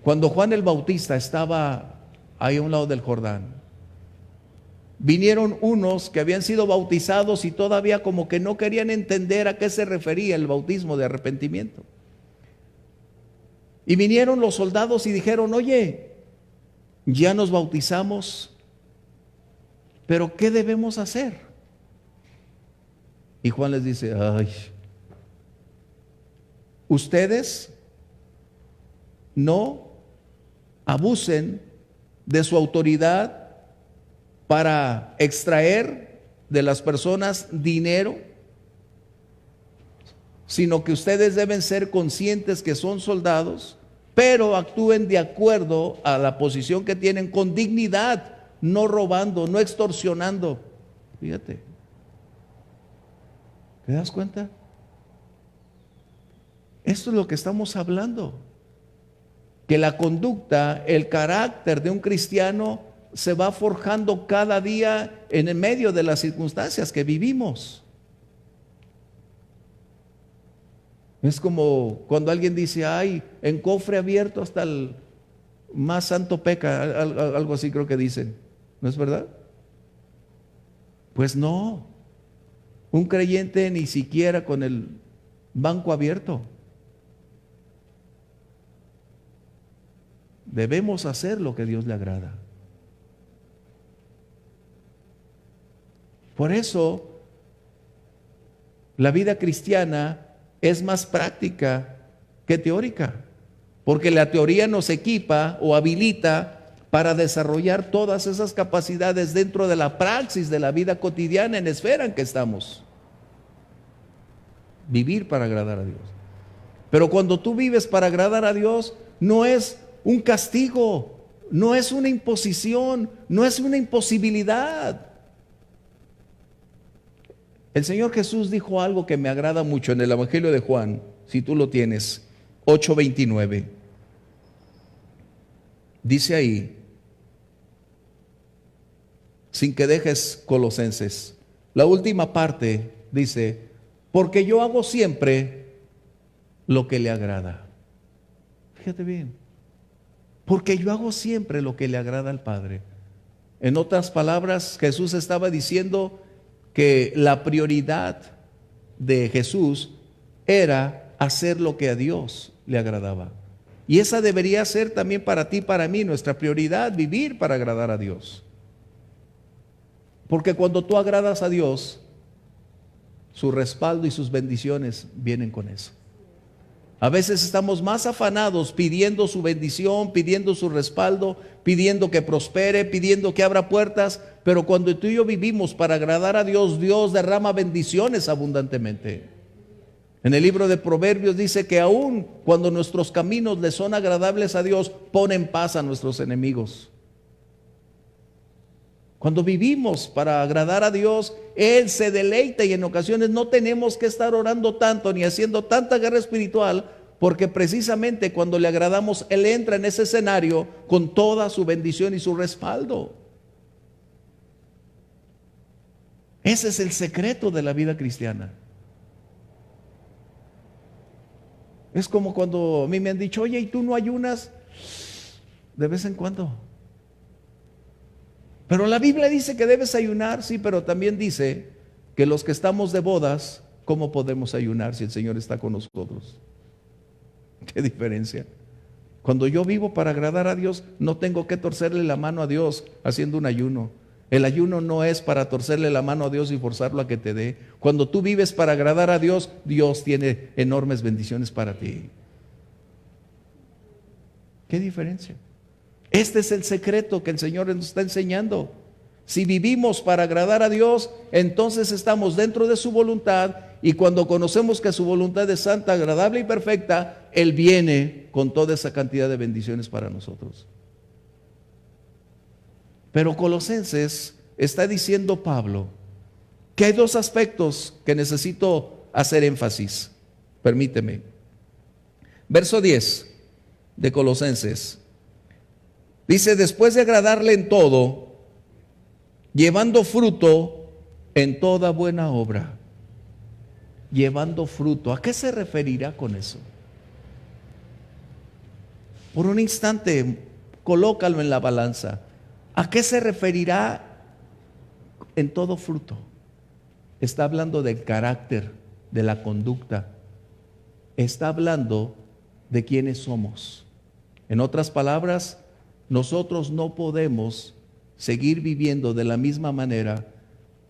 Cuando Juan el Bautista estaba ahí a un lado del Jordán, vinieron unos que habían sido bautizados y todavía como que no querían entender a qué se refería el bautismo de arrepentimiento. Y vinieron los soldados y dijeron: oye, ya nos bautizamos, pero ¿qué debemos hacer? Y Juan les dice: ay, ustedes no abusen de su autoridad para extraer de las personas dinero, sino que ustedes deben ser conscientes que son soldados, pero actúen de acuerdo a la posición que tienen, con dignidad, no robando, no extorsionando. Fíjate, ¿te das cuenta? Esto es lo que estamos hablando. Que la conducta, el carácter de un cristiano se va forjando cada día en el medio de las circunstancias que vivimos. Es como cuando alguien dice: ay, en cofre abierto hasta el más santo peca, algo así creo que dicen. ¿No es verdad? Pues no, un creyente ni siquiera con el banco abierto. Debemos hacer lo que Dios le agrada. Por eso, la vida cristiana es más práctica que teórica, porque la teoría nos equipa o habilita para desarrollar todas esas capacidades dentro de la praxis de la vida cotidiana en la esfera en que estamos. Vivir para agradar a Dios. Pero cuando tú vives para agradar a Dios, no es un castigo, no es una imposición, no es una imposibilidad. El Señor Jesús dijo algo que me agrada mucho en el Evangelio de Juan, si tú lo tienes, 8:29. Dice ahí, sin que dejes Colosenses, la última parte dice: porque yo hago siempre lo que le agrada. Fíjate bien, porque yo hago siempre lo que le agrada al Padre. En otras palabras, Jesús estaba diciendo que la prioridad de Jesús era hacer lo que a Dios le agradaba. Y esa debería ser también para ti, para mí, nuestra prioridad, vivir para agradar a Dios. Porque cuando tú agradas a Dios, su respaldo y sus bendiciones vienen con eso. A veces estamos más afanados pidiendo su bendición, pidiendo su respaldo, pidiendo que prospere, pidiendo que abra puertas, pero cuando tú y yo vivimos para agradar a Dios, Dios derrama bendiciones abundantemente. En el libro de Proverbios dice que aun cuando nuestros caminos le son agradables a Dios, pone en paz a nuestros enemigos. Cuando vivimos para agradar a Dios, Él se deleita y en ocasiones no tenemos que estar orando tanto ni haciendo tanta guerra espiritual, porque precisamente cuando le agradamos, Él entra en ese escenario con toda su bendición y su respaldo. Ese es el secreto de la vida cristiana. Es como cuando a mí me han dicho, oye, ¿y tú no ayunas? De vez en cuando. Pero la Biblia dice que debes ayunar, sí, pero también dice que los que estamos de bodas, ¿cómo podemos ayunar si el Señor está con nosotros? ¿Qué diferencia? Cuando yo vivo para agradar a Dios, no tengo que torcerle la mano a Dios haciendo un ayuno. El ayuno no es para torcerle la mano a Dios y forzarlo a que te dé. Cuando tú vives para agradar a Dios, Dios tiene enormes bendiciones para ti. ¿Qué diferencia? Este es el secreto que el Señor nos está enseñando. Si vivimos para agradar a Dios, entonces estamos dentro de su voluntad, y cuando conocemos que su voluntad es santa, agradable y perfecta, Él viene con toda esa cantidad de bendiciones para nosotros. Pero Colosenses está diciendo Pablo que hay dos aspectos que necesito hacer énfasis. Permíteme. Verso 10 de Colosenses. Dice, después de agradarle en todo, llevando fruto en toda buena obra. Llevando fruto. ¿A qué se referirá con eso? Por un instante, colócalo en la balanza. ¿A qué se referirá en todo fruto? Está hablando del carácter, de la conducta. Está hablando de quiénes somos. En otras palabras, nosotros no podemos seguir viviendo de la misma manera,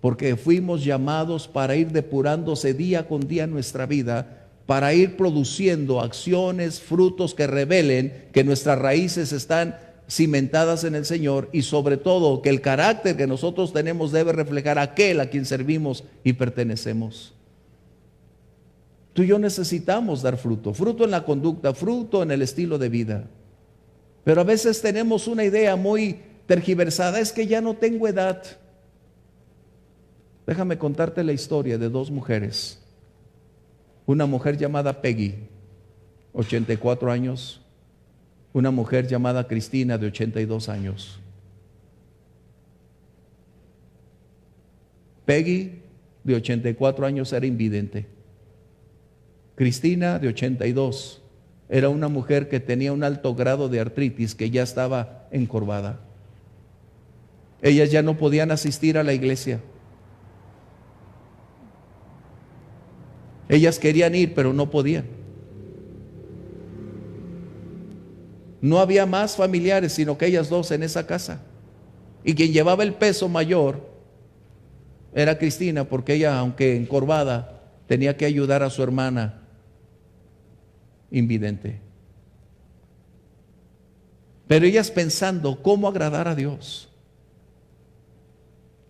porque fuimos llamados para ir depurándose día con día nuestra vida, para ir produciendo acciones, frutos que revelen que nuestras raíces están cimentadas en el Señor, y sobre todo que el carácter que nosotros tenemos debe reflejar a aquel a quien servimos y pertenecemos. Tú y yo necesitamos dar fruto, fruto en la conducta, fruto en el estilo de vida. Pero a veces tenemos una idea muy tergiversada, es que ya no tengo edad. Déjame contarte la historia de dos mujeres. Una mujer llamada Peggy, 84 años. Una mujer llamada Cristina, de 82 años. Peggy, de 84 años, era invidente. Cristina, de 82, era una mujer que tenía un alto grado de artritis, que ya estaba encorvada. Ellas ya no podían asistir a la iglesia. Ellas querían ir, pero no podían. No había más familiares, sino que ellas dos en esa casa. Y quien llevaba el peso mayor era Cristina, porque ella, aunque encorvada, tenía que ayudar a su hermana invidente. Pero ellas pensando cómo agradar a Dios,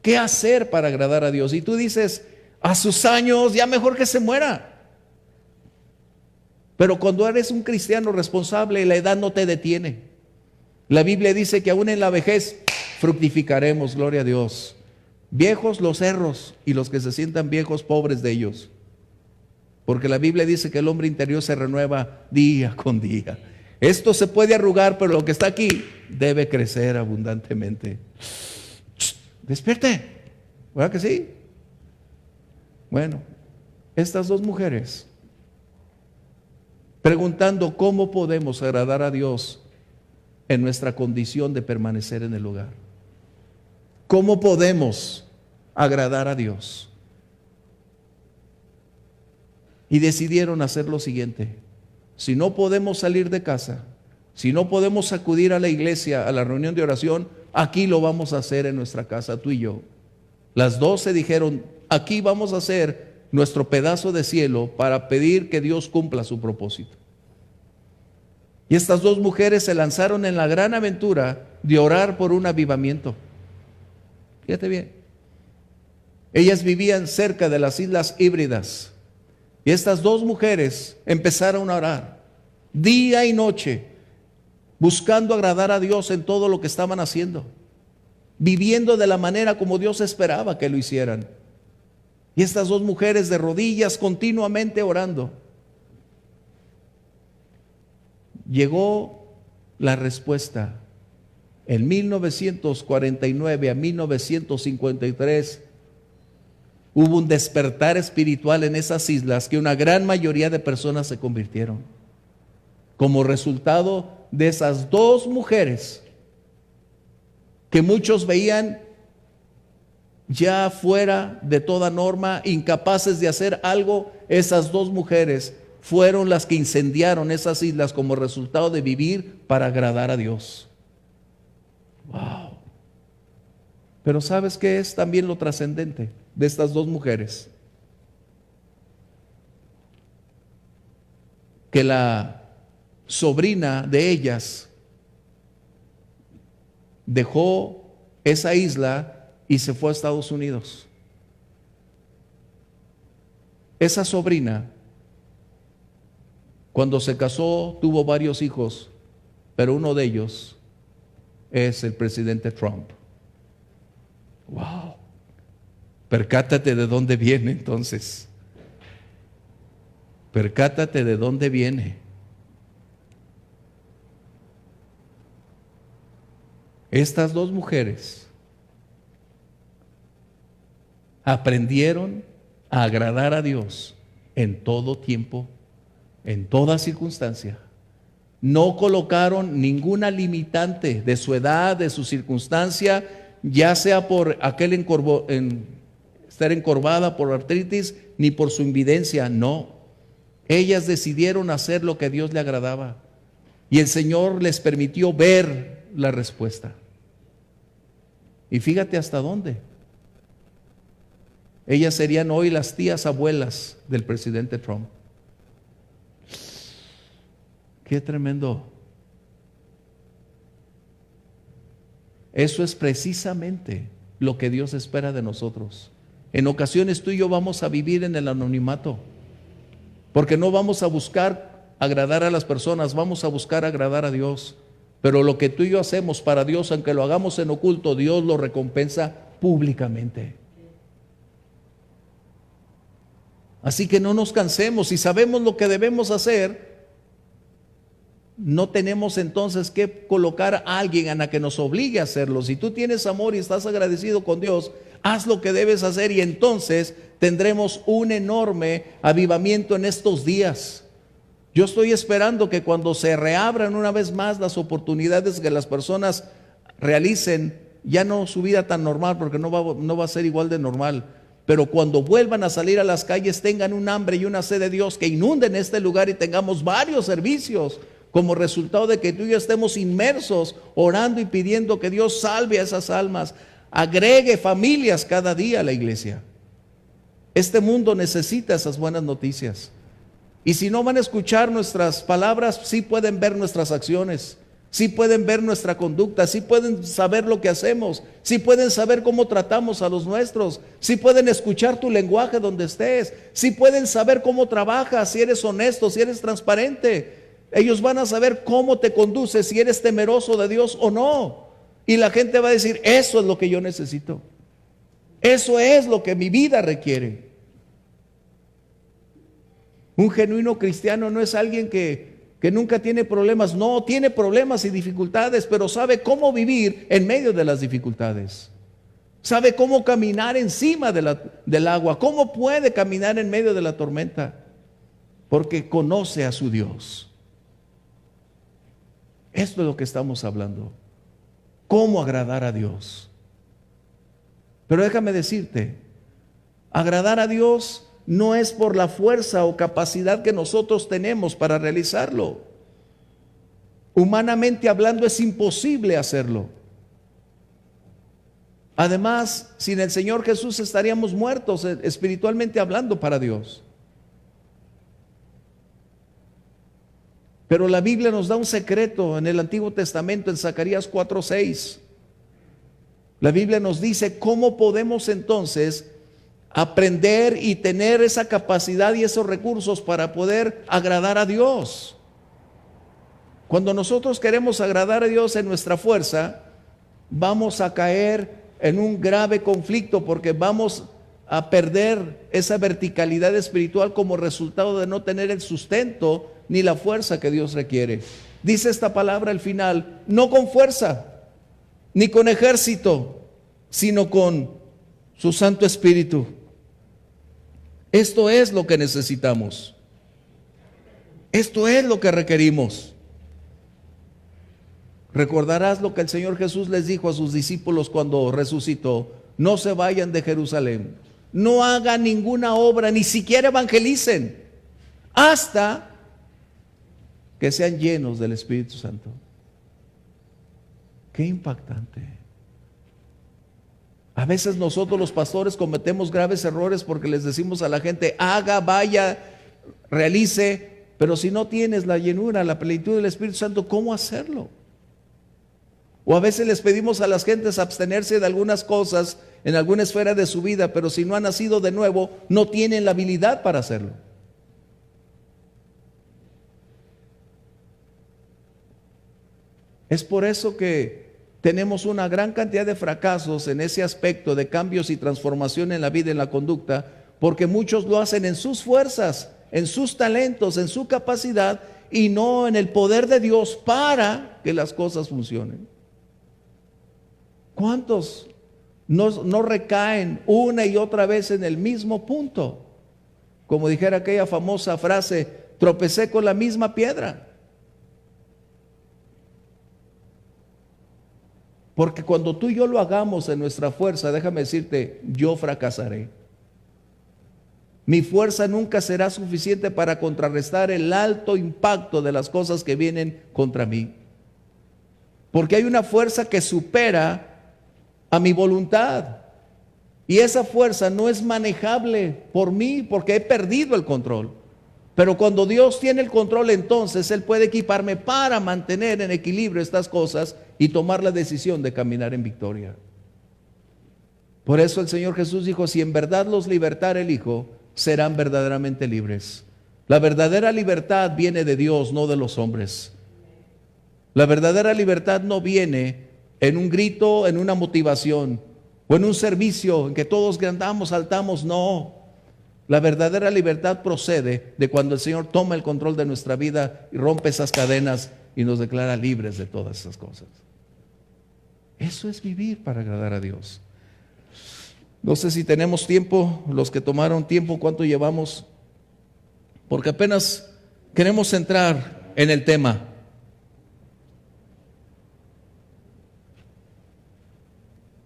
qué hacer para agradar a Dios. Y tú dices, a sus años ya mejor que se muera. Pero cuando eres un cristiano responsable, la edad no te detiene. La Biblia dice que aún en la vejez fructificaremos, gloria a Dios. Viejos los cerros, y los que se sientan viejos, pobres de ellos. Porque la Biblia dice que el hombre interior se renueva día con día. Esto se puede arrugar, pero lo que está aquí debe crecer abundantemente. Despierte, ¿verdad que sí? Bueno, estas dos mujeres preguntando cómo podemos agradar a Dios en nuestra condición de permanecer en el lugar. ¿Cómo podemos agradar a Dios? Y decidieron hacer lo siguiente: si no podemos salir de casa, si no podemos acudir a la iglesia, a la reunión de oración, aquí lo vamos a hacer en nuestra casa, tú y yo. Las dos se dijeron: aquí vamos a hacer nuestro pedazo de cielo para pedir que Dios cumpla su propósito. Y estas dos mujeres se lanzaron en la gran aventura de orar por un avivamiento. Fíjate bien. Ellas vivían cerca de las Islas Híbridas. Y estas dos mujeres empezaron a orar día y noche, buscando agradar a Dios en todo lo que estaban haciendo, viviendo de la manera como Dios esperaba que lo hicieran. Y estas dos mujeres de rodillas continuamente orando. Llegó la respuesta. En 1949 a 1953 hubo un despertar espiritual en esas islas que una gran mayoría de personas se convirtieron. Como resultado de esas dos mujeres que muchos veían ya fuera de toda norma, incapaces de hacer algo, esas dos mujeres fueron las que incendiaron esas islas como resultado de vivir para agradar a Dios. Wow. Pero ¿sabes qué es también lo trascendente de estas dos mujeres? Que la sobrina de ellas dejó esa isla y se fue a Estados Unidos. Esa sobrina, cuando se casó, tuvo varios hijos, pero uno de ellos es el presidente Trump. Wow. Percátate de dónde viene entonces. Percátate de dónde viene. Estas dos mujeres aprendieron a agradar a Dios en todo tiempo, en toda circunstancia. No colocaron ninguna limitante de su edad, de su circunstancia, ya sea por aquel estar encorvada por artritis, ni por su invidencia, no. Ellas decidieron hacer lo que a Dios le agradaba. Y el Señor les permitió ver la respuesta. Y fíjate hasta dónde. Ellas serían hoy las tías abuelas del presidente Trump. Qué tremendo. Eso es precisamente lo que Dios espera de nosotros. En ocasiones tú y yo vamos a vivir en el anonimato, porque no vamos a buscar agradar a las personas, vamos a buscar agradar a Dios. Pero lo que tú y yo hacemos para Dios, aunque lo hagamos en oculto, Dios lo recompensa públicamente. Así que no nos cansemos. Si sabemos lo que debemos hacer, no tenemos entonces que colocar a alguien a la que nos obligue a hacerlo. Si tú tienes amor y estás agradecido con Dios, haz lo que debes hacer y entonces tendremos un enorme avivamiento en estos días. Yo estoy esperando que cuando se reabran una vez más las oportunidades que las personas realicen, ya no su vida tan normal, porque no va a ser igual de normal, pero cuando vuelvan a salir a las calles tengan un hambre y una sed de Dios, que inunden este lugar y tengamos varios servicios como resultado de que tú y yo estemos inmersos orando y pidiendo que Dios salve a esas almas, agregue familias cada día a la iglesia. Este mundo necesita esas buenas noticias. Y si no van a escuchar nuestras palabras, sí pueden ver nuestras acciones, sí pueden ver nuestra conducta, sí pueden saber lo que hacemos, sí pueden saber cómo tratamos a los nuestros, sí pueden escuchar tu lenguaje donde estés, sí pueden saber cómo trabajas, si eres honesto, si eres transparente. Ellos van a saber cómo te conduces, si eres temeroso de Dios o no. Y la gente va a decir, eso es lo que yo necesito. Eso es lo que mi vida requiere. Un genuino cristiano no es alguien que nunca tiene problemas. No, tiene problemas y dificultades, pero sabe cómo vivir en medio de las dificultades. Sabe cómo caminar encima del agua. Cómo puede caminar en medio de la tormenta. porque conoce a su Dios. Esto es lo que estamos hablando. ¿Cómo agradar a Dios? Pero déjame decirte, agradar a Dios no es por la fuerza o capacidad que nosotros tenemos para realizarlo. Humanamente hablando es imposible hacerlo. Además, sin el Señor Jesús estaríamos muertos espiritualmente hablando para Dios. Pero la Biblia nos da un secreto en el Antiguo Testamento, en Zacarías 4:6. La Biblia nos dice cómo podemos entonces aprender y tener esa capacidad y esos recursos para poder agradar a Dios. Cuando nosotros queremos agradar a Dios en nuestra fuerza, vamos a caer en un grave conflicto porque vamos a perder esa verticalidad espiritual como resultado de no tener el sustento ni la fuerza que Dios requiere. Dice esta palabra al final, no con fuerza, ni con ejército, sino con su Santo Espíritu. Esto es lo que necesitamos. Esto es lo que requerimos. Recordarás lo que el Señor Jesús les dijo a sus discípulos cuando resucitó: no se vayan de Jerusalén, no hagan ninguna obra, ni siquiera evangelicen, hasta que sean llenos del Espíritu Santo. Qué impactante. A veces nosotros los pastores cometemos graves errores porque les decimos a la gente: haga, vaya, realice, pero si no tienes la llenura, la plenitud del Espíritu Santo, ¿cómo hacerlo? O a veces les pedimos a las gentes abstenerse de algunas cosas en alguna esfera de su vida, pero si no han nacido de nuevo, no tienen la habilidad para hacerlo. Es por eso que tenemos una gran cantidad de fracasos en ese aspecto de cambios y transformación en la vida y en la conducta, porque muchos lo hacen en sus fuerzas, en sus talentos, en su capacidad, y no en el poder de Dios para que las cosas funcionen. ¿Cuántos no recaen una y otra vez en el mismo punto? Como dijera aquella famosa frase: tropecé con la misma piedra. Porque cuando tú y yo lo hagamos en nuestra fuerza, déjame decirte, yo fracasaré. Mi fuerza nunca será suficiente para contrarrestar el alto impacto de las cosas que vienen contra mí. Porque hay una fuerza que supera a mi voluntad. Y esa fuerza no es manejable por mí porque he perdido el control. Pero cuando Dios tiene el control, entonces Él puede equiparme para mantener en equilibrio estas cosas y tomar la decisión de caminar en victoria. Por eso el Señor Jesús dijo: si en verdad los libertare el Hijo, serán verdaderamente libres. La verdadera libertad viene de Dios, no de los hombres. La verdadera libertad no viene en un grito, en una motivación o en un servicio en que todos gritamos, saltamos. No. La verdadera libertad procede de cuando el Señor toma el control de nuestra vida y rompe esas cadenas y nos declara libres de todas esas cosas. Eso es vivir para agradar a Dios. No sé si tenemos tiempo, los que tomaron tiempo, ¿cuánto llevamos? Porque apenas queremos entrar en el tema.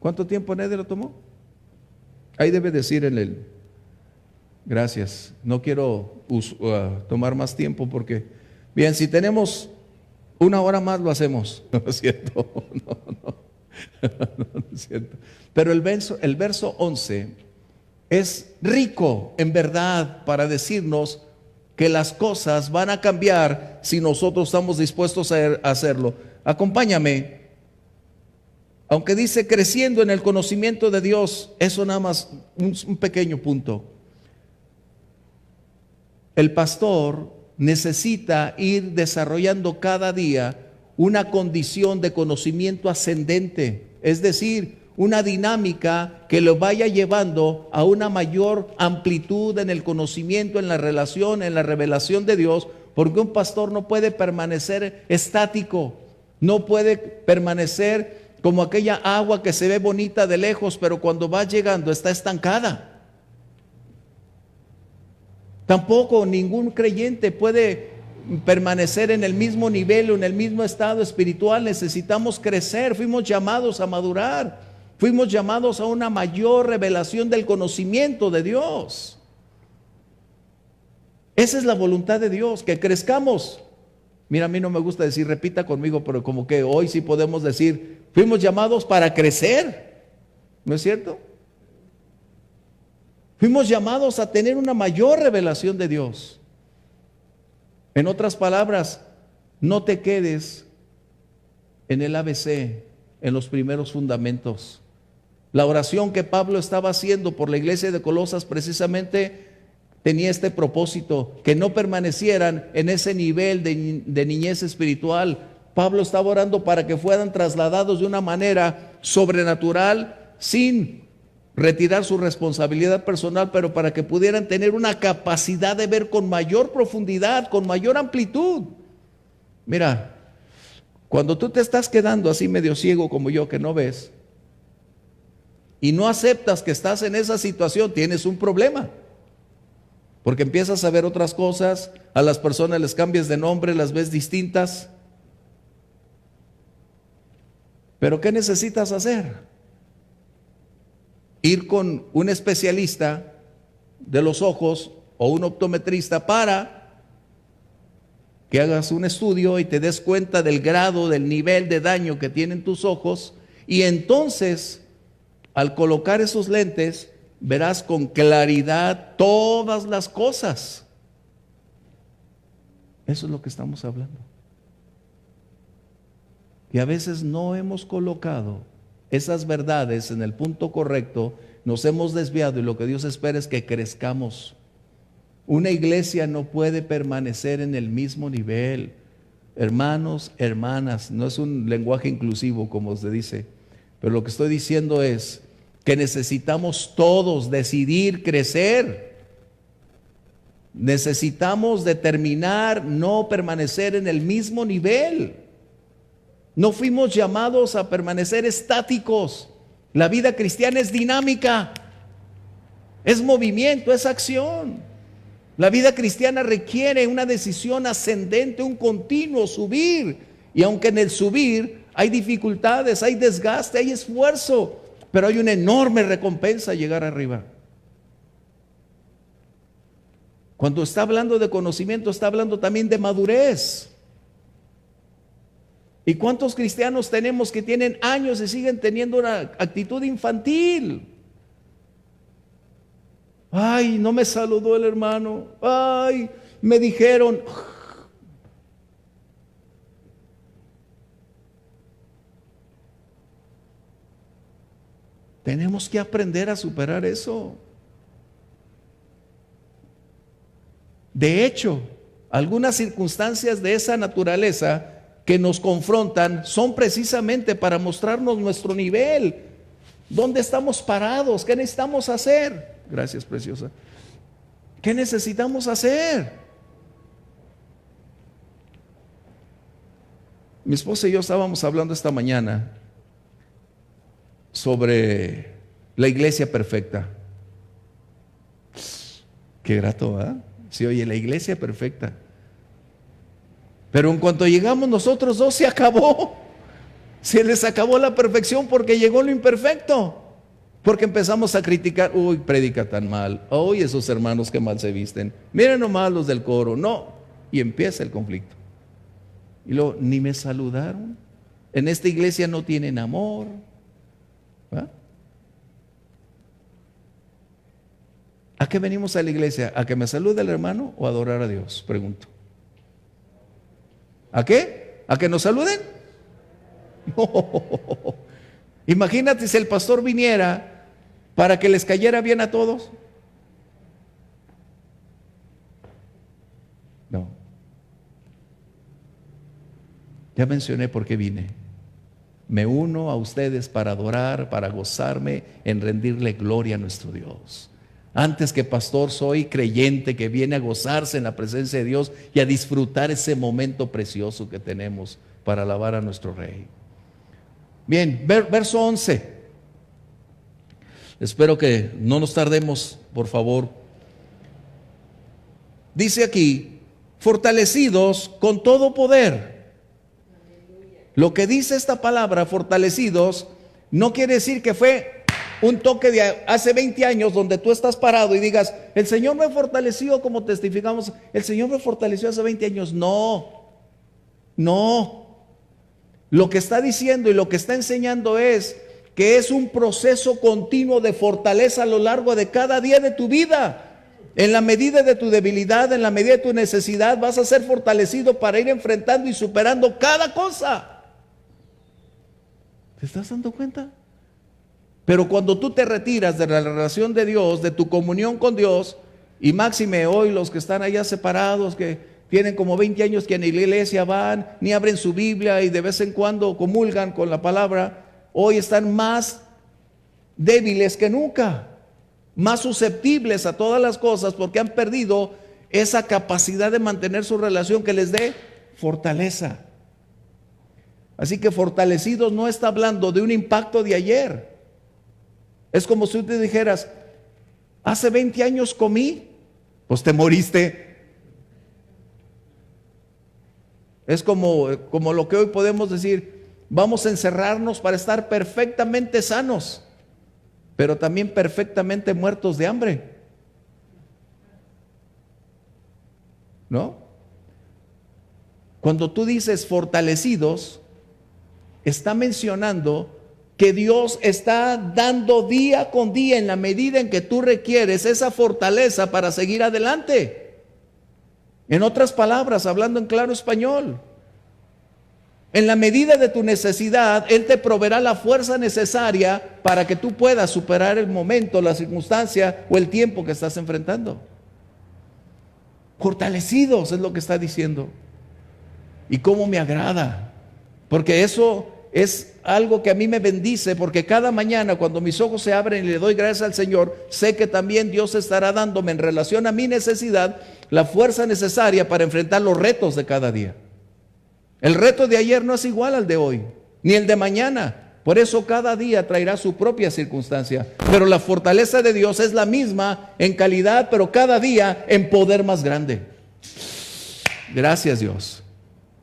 ¿Cuánto tiempo Neddy lo tomó? Ahí debe decir en el... Gracias. No quiero tomar más tiempo porque... Bien, si tenemos una hora más lo hacemos. No es cierto. No es cierto. Pero el verso 11 es rico en verdad para decirnos que las cosas van a cambiar si nosotros estamos dispuestos a hacerlo. Acompáñame. Aunque dice creciendo en el conocimiento de Dios, eso nada más un pequeño punto. El pastor necesita ir desarrollando cada día una condición de conocimiento ascendente, es decir, una dinámica que lo vaya llevando a una mayor amplitud en el conocimiento, en la relación, en la revelación de Dios, porque un pastor no puede permanecer estático, no puede permanecer como aquella agua que se ve bonita de lejos, pero cuando va llegando está estancada. Tampoco ningún creyente puede permanecer en el mismo nivel o en el mismo estado espiritual. Necesitamos crecer. Fuimos llamados a madurar. Fuimos llamados a una mayor revelación del conocimiento de Dios. Esa es la voluntad de Dios, que crezcamos. Mira, a mí no me gusta decir, repita conmigo, pero como que hoy sí podemos decir, fuimos llamados para crecer. ¿No es cierto? Fuimos llamados a tener una mayor revelación de Dios. En otras palabras, no te quedes en el ABC, en los primeros fundamentos. La oración que Pablo estaba haciendo por la iglesia de Colosas precisamente tenía este propósito, que no permanecieran en ese nivel de niñez espiritual. Pablo estaba orando para que fueran trasladados de una manera sobrenatural, sin retirar su responsabilidad personal, pero para que pudieran tener una capacidad de ver con mayor profundidad, con mayor amplitud. Mira, cuando tú te estás quedando así medio ciego como yo, que no ves, y no aceptas que estás en esa situación, tienes un problema. Porque empiezas a ver otras cosas, a las personas les cambias de nombre, las ves distintas. Pero ¿qué necesitas hacer? Ir con un especialista de los ojos o un optometrista para que hagas un estudio y te des cuenta del grado, del nivel de daño que tienen tus ojos, y entonces al colocar esos lentes verás con claridad todas las cosas. Eso es lo que estamos hablando. Y a veces no hemos colocado esas verdades en el punto correcto, nos hemos desviado, y lo que Dios espera es que crezcamos. Una iglesia no puede permanecer en el mismo nivel. Hermanos, hermanas, no es un lenguaje inclusivo como se dice, pero lo que estoy diciendo es que necesitamos todos decidir crecer. Necesitamos determinar no permanecer en el mismo nivel. No fuimos llamados a permanecer estáticos. La vida cristiana es dinámica, es movimiento, es acción. La vida cristiana requiere una decisión ascendente, un continuo subir. Y aunque en el subir hay dificultades, hay desgaste, hay esfuerzo, pero hay una enorme recompensa llegar arriba. Cuando está hablando de conocimiento, está hablando también de madurez. ¿Y cuántos cristianos tenemos que tienen años y siguen teniendo una actitud infantil? Ay, no me saludó el hermano. Ay, me dijeron. Tenemos que aprender a superar eso. De hecho, algunas circunstancias de esa naturaleza que nos confrontan son precisamente para mostrarnos nuestro nivel, dónde estamos parados, qué necesitamos hacer. Gracias, preciosa. ¿Qué necesitamos hacer? Mi esposa y yo estábamos hablando esta mañana sobre la iglesia perfecta. Qué grato, ¿eh? Sí, oye, la iglesia perfecta. Pero en cuanto llegamos nosotros dos, se acabó. Se les acabó la perfección porque llegó lo imperfecto. Porque empezamos a criticar. Uy, predica tan mal. Uy, esos hermanos que mal se visten. Miren nomás los del coro. No. Y empieza el conflicto. Y luego, ni me saludaron. En esta iglesia no tienen amor. ¿Ah? ¿A qué venimos a la iglesia? ¿A que me salude el hermano o a adorar a Dios? Pregunto. ¿A qué? ¿A que nos saluden? No. Imagínate si el pastor viniera para que les cayera bien a todos. No. Ya mencioné por qué vine. Me uno a ustedes para adorar, para gozarme en rendirle gloria a nuestro Dios. Antes que pastor, soy creyente que viene a gozarse en la presencia de Dios y a disfrutar ese momento precioso que tenemos para alabar a nuestro Rey. Bien, verso 11. Espero que no nos tardemos, por favor. dice aquí, fortalecidos con todo poder. Lo que dice esta palabra, fortalecidos, no quiere decir que fue un toque de hace 20 años donde tú estás parado y digas, el Señor me fortaleció, como testificamos, el Señor me fortaleció hace 20 años. No, no. Lo que está diciendo y lo que está enseñando es que es un proceso continuo de fortaleza a lo largo de cada día de tu vida. En la medida de tu debilidad, en la medida de tu necesidad, vas a ser fortalecido para ir enfrentando y superando cada cosa. ¿Te estás dando cuenta? Pero cuando tú te retiras de la relación de Dios, de tu comunión con Dios, y máxime hoy los que están allá separados, que tienen como 20 años que en la iglesia van, ni abren su Biblia y de vez en cuando comulgan con la palabra, hoy están más débiles que nunca, más susceptibles a todas las cosas porque han perdido esa capacidad de mantener su relación que les dé fortaleza. Así que fortalecidos no está hablando de un impacto de ayer. Es como si tú te dijeras, hace 20 años comí, pues te moriste. Es como lo que hoy podemos decir, vamos a encerrarnos para estar perfectamente sanos, pero también perfectamente muertos de hambre. ¿No? Cuando tú dices fortalecidos, está mencionando que Dios está dando día con día en la medida en que tú requieres esa fortaleza para seguir adelante. En otras palabras, hablando en claro español, en la medida de tu necesidad, Él te proveerá la fuerza necesaria para que tú puedas superar el momento, la circunstancia o el tiempo que estás enfrentando. Fortalecidos es lo que está diciendo. Y cómo me agrada, porque eso es algo que a mí me bendice, porque cada mañana cuando mis ojos se abren y le doy gracias al Señor, sé que también Dios estará dándome en relación a mi necesidad la fuerza necesaria para enfrentar los retos de cada día. El reto de ayer no es igual al de hoy, ni el de mañana. Por eso cada día traerá su propia circunstancia. Pero la fortaleza de Dios es la misma en calidad, pero cada día en poder más grande. Gracias, Dios.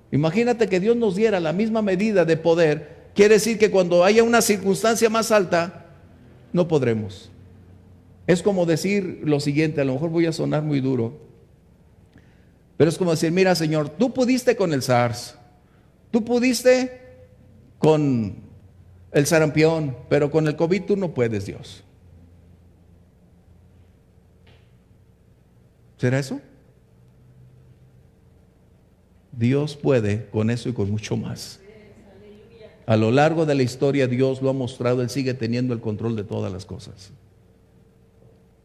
Imagínate que Dios nos diera la misma medida de poder. Quiere decir que cuando haya una circunstancia más alta, no podremos. Es como decir lo siguiente, a lo mejor voy a sonar muy duro, pero es como decir, mira Señor, tú pudiste con el SARS, tú pudiste con el sarampión, pero con el COVID tú no puedes, Dios. ¿Será eso? Dios puede con eso y con mucho más. A lo largo de la historia Dios lo ha mostrado, Él sigue teniendo el control de todas las cosas.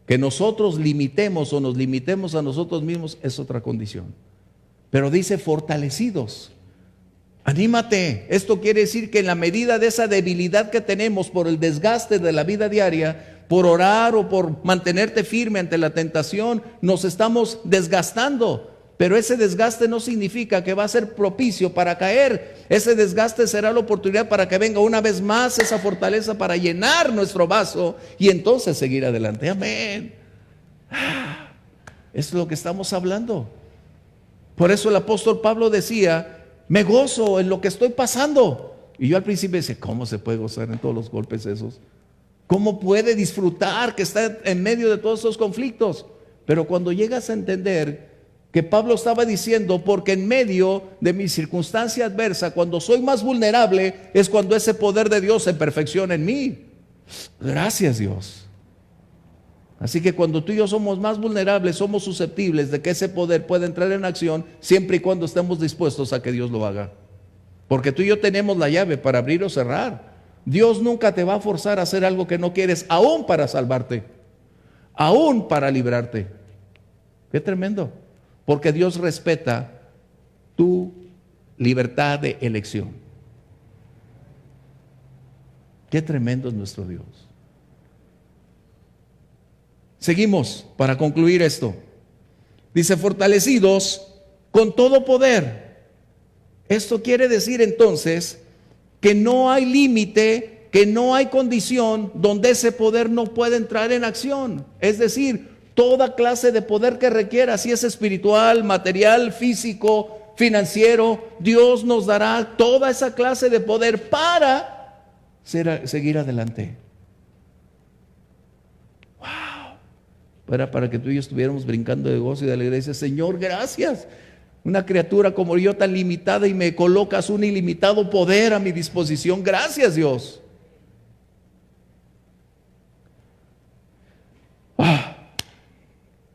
Que nosotros limitemos o nos limitemos a nosotros mismos es otra condición. Pero dice fortalecidos. Anímate. Esto quiere decir que en la medida de esa debilidad que tenemos por el desgaste de la vida diaria, por orar o por mantenerte firme ante la tentación, nos estamos desgastando. Pero ese desgaste no significa que va a ser propicio para caer. Ese desgaste será la oportunidad para que venga una vez más esa fortaleza para llenar nuestro vaso y entonces seguir adelante. Amén. Eso es lo que estamos hablando. Por eso el apóstol Pablo decía, me gozo en lo que estoy pasando. Y yo al principio decía, ¿cómo se puede gozar en todos los golpes esos? ¿Cómo puede disfrutar que está en medio de todos esos conflictos? Pero cuando llegas a entender que Pablo estaba diciendo, porque en medio de mi circunstancia adversa, cuando soy más vulnerable, es cuando ese poder de Dios se perfecciona en mí. Gracias, Dios. Así que cuando tú y yo somos más vulnerables, somos susceptibles de que ese poder pueda entrar en acción, siempre y cuando estemos dispuestos a que Dios lo haga. Porque tú y yo tenemos la llave para abrir o cerrar. Dios nunca te va a forzar a hacer algo que no quieres, aún para salvarte, aún para librarte. Qué tremendo. Porque Dios respeta tu libertad de elección. Qué tremendo es nuestro Dios. Seguimos para concluir esto. Dice, fortalecidos con todo poder. Esto quiere decir entonces que no hay límite, que no hay condición donde ese poder no puede entrar en acción. Es decir, toda clase de poder que requiera, si es espiritual, material, físico, financiero. Dios nos dará toda esa clase de poder para seguir adelante. Wow. Era para que tú y yo estuviéramos brincando de gozo y de alegría. Dice, Señor, gracias. Una criatura como yo tan limitada y me colocas un ilimitado poder a mi disposición. Gracias, Dios.